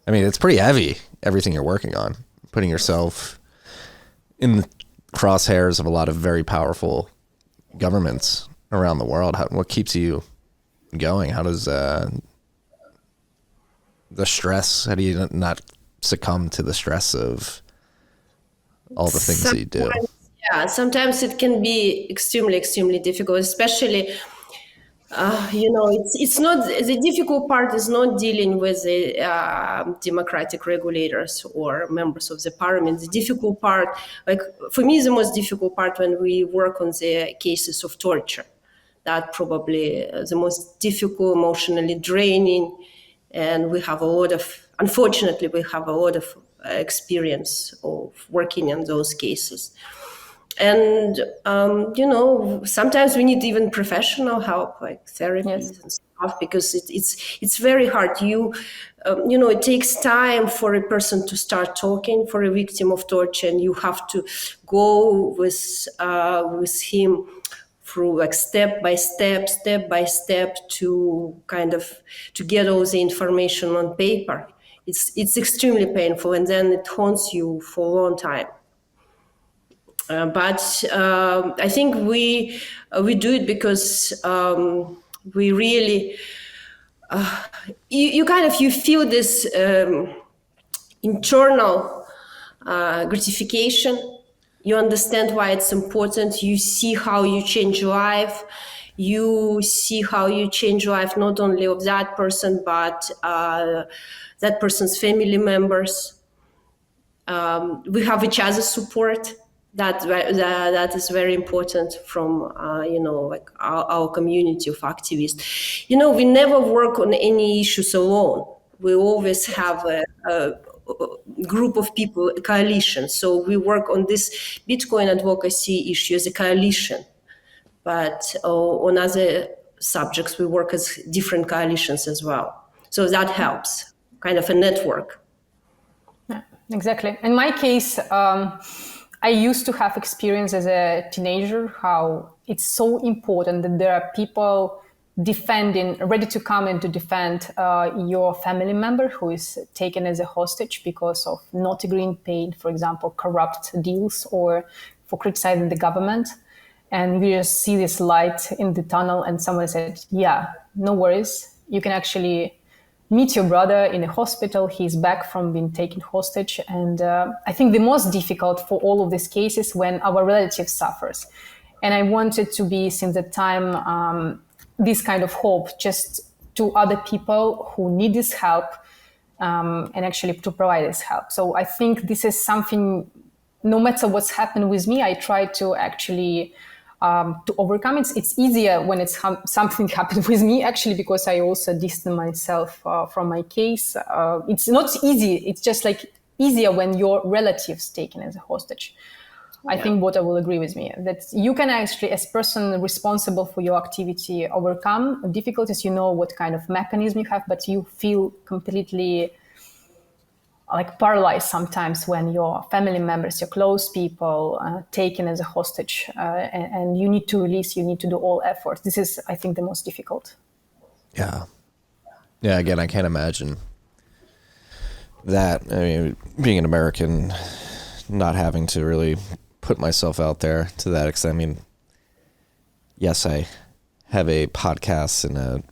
Speaker 1: I mean, it's pretty heavy, everything you're working on, putting yourself in the crosshairs of a lot of very powerful governments around the world. What keeps you going? How does the stress, how do you not succumb to the stress of all the things that you do?
Speaker 3: Yeah, sometimes it can be extremely difficult, especially it's not, the difficult part is not dealing with the democratic regulators or members of the parliament. The difficult part, like for me, the most difficult part when we work on the cases of torture. That probably the most difficult, emotionally draining, and unfortunately, we have a lot of experience of working in those cases. And, sometimes we need even professional help, like therapies and stuff, because it's very hard. It takes time for a person to start talking, for a victim of torture, and you have to go with him through like step by step to to get all the information on paper. It's extremely painful, and then it haunts you for a long time. But I think we do it because we really you feel this internal gratification. You understand why it's important. You see how you change life. You see how you change life not only of that person, but that person's family members. We have each other's support. That is very important from our community of activists. We never work on any issues alone. We always have a group of people, a coalition. So we work on this Bitcoin advocacy issue as a coalition, but on other subjects we work as different coalitions as well. So that helps, kind of a network.
Speaker 2: Yeah, exactly. In my case, I used to have experience as a teenager how it's so important that there are people ready to come and to defend your family member who is taken as a hostage because of not agreeing paid, for example, corrupt deals or for criticizing the government. And we just see this light in the tunnel and someone said, yeah, no worries. You can actually meet your brother in a hospital. He's back from being taken hostage. And I think the most difficult for all of these cases when our relative suffers. And I wanted to be, since that time, this kind of hope just to other people who need this help and actually to provide this help. So I think this is something, no matter what's happened with me, I try to actually to overcome. It's easier when something happened with me, actually, because I also distanced myself from my case. It's not easy. It's just like easier when your relatives taken as a hostage. I think Bota will agree with me that you can actually, as person responsible for your activity, overcome difficulties. You know what kind of mechanism you have, but you feel completely like paralyzed sometimes when your family members, your close people, taken as a hostage, and you need to release. You need to do all efforts. This is, I think, the most difficult.
Speaker 1: Yeah. Again, I can't imagine that. I mean, being an American, not having to really put myself out there to that extent. I mean, yes, I have a podcast and a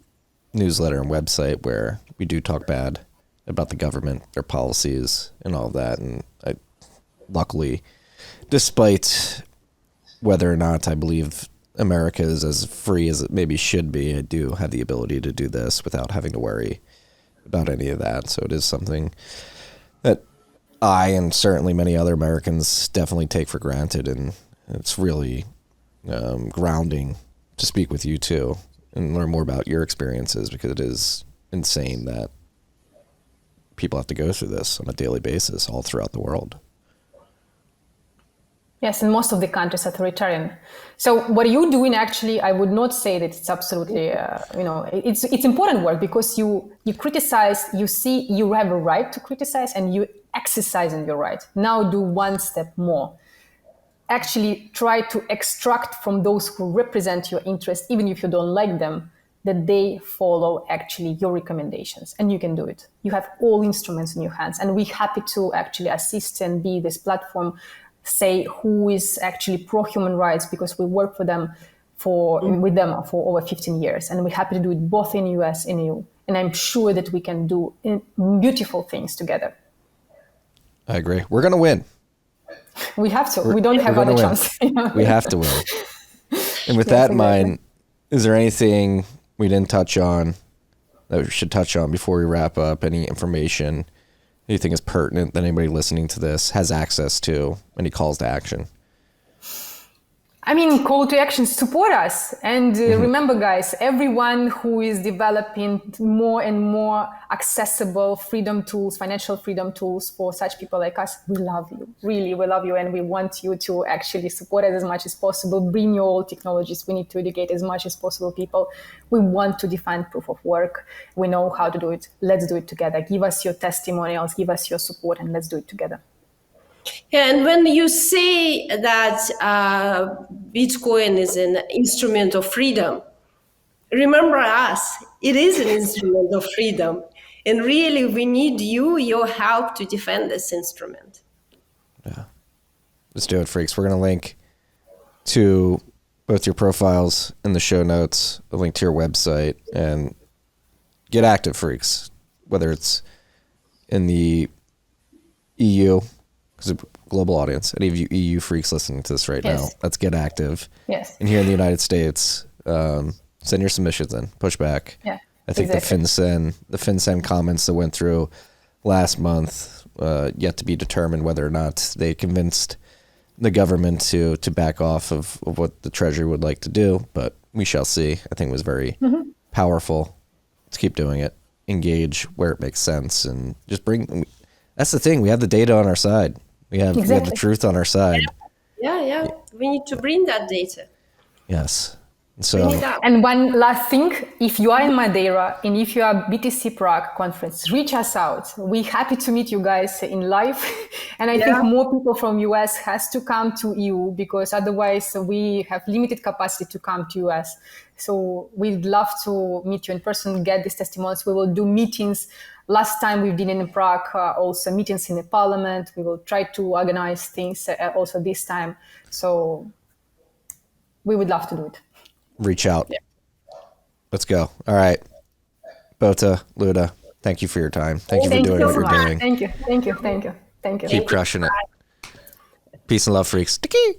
Speaker 1: newsletter and website where we do talk bad about the government, their policies, and all of that. And I, luckily, despite whether or not I believe America is as free as it maybe should be, I do have the ability to do this without having to worry about any of that. So it is something that I and certainly many other Americans definitely take for granted, and it's really grounding to speak with you too and learn more about your experiences, because it is insane that people have to go through this on a daily basis all throughout the world.
Speaker 2: Yes, and most of the countries are authoritarian. So what you're doing, actually, I would not say that it's absolutely, it's important work, because you criticize, you see you have a right to criticize, and you exercising your right. Now do one step more. Actually try to extract from those who represent your interest, even if you don't like them, that they follow actually your recommendations, and you can do it. You have all instruments in your hands, and we're happy to actually assist and be this platform, say who is actually pro-human rights, because we work with them for over 15 years, and we're happy to do it both in US and EU, and I'm sure that we can do beautiful things together.
Speaker 1: I agree. We're going to win.
Speaker 2: We have to. We don't have other chance.
Speaker 1: We have to win. And with that in mind, is there anything we didn't touch on that we should touch on before we wrap up? Any information you think is pertinent that anybody listening to this has access to? Any calls to action?
Speaker 2: I mean, call to action, support us. And remember, guys, everyone who is developing more and more accessible freedom tools, financial freedom tools for such people like us, we love you. Really, we love you. And we want you to actually support us as much as possible. Bring your old technologies. We need to educate as much as possible people. We want to define proof of work. We know how to do it. Let's do it together. Give us your testimonials, give us your support, and let's do it together.
Speaker 3: Yeah, and when you say that Bitcoin is an instrument of freedom, remember us. It is an instrument of freedom. And really, we need your help to defend this instrument.
Speaker 1: Yeah. Let's do it, freaks. We're going to link to both your profiles in the show notes, a link to your website, and get active, freaks, whether it's in the EU, because a global audience, any of you EU freaks listening to this right now, let's get active.
Speaker 2: Yes.
Speaker 1: And here in the United States, send your submissions in, push back.
Speaker 2: Yeah.
Speaker 1: I think the FinCEN comments that went through last month, yet to be determined whether or not they convinced the government to back off of what the Treasury would like to do, but we shall see. I think it was very powerful. Let's keep doing it. Engage where it makes sense, and just bring. That's the thing. We have the data on our side. We have the truth on our side.
Speaker 3: Yeah. We need to bring that data.
Speaker 1: Yes. So.
Speaker 2: And one last thing, if you are in Madeira and if you are BTC Prague conference, reach us out. We're happy to meet you guys in live. And I think more people from US has to come to EU, because otherwise we have limited capacity to come to US. So we'd love to meet you in person, get these testimonials. We will do meetings. Last time we did in Prague, also meetings in the parliament. We will try to organize things also this time. So we would love to do it.
Speaker 1: Reach out. Yeah. Let's go. All right. Bota, Luda, thank you for your time. Thank you for doing what you're doing.
Speaker 2: Thank you.
Speaker 1: Keep crushing it. Peace and love, freaks. Sticky.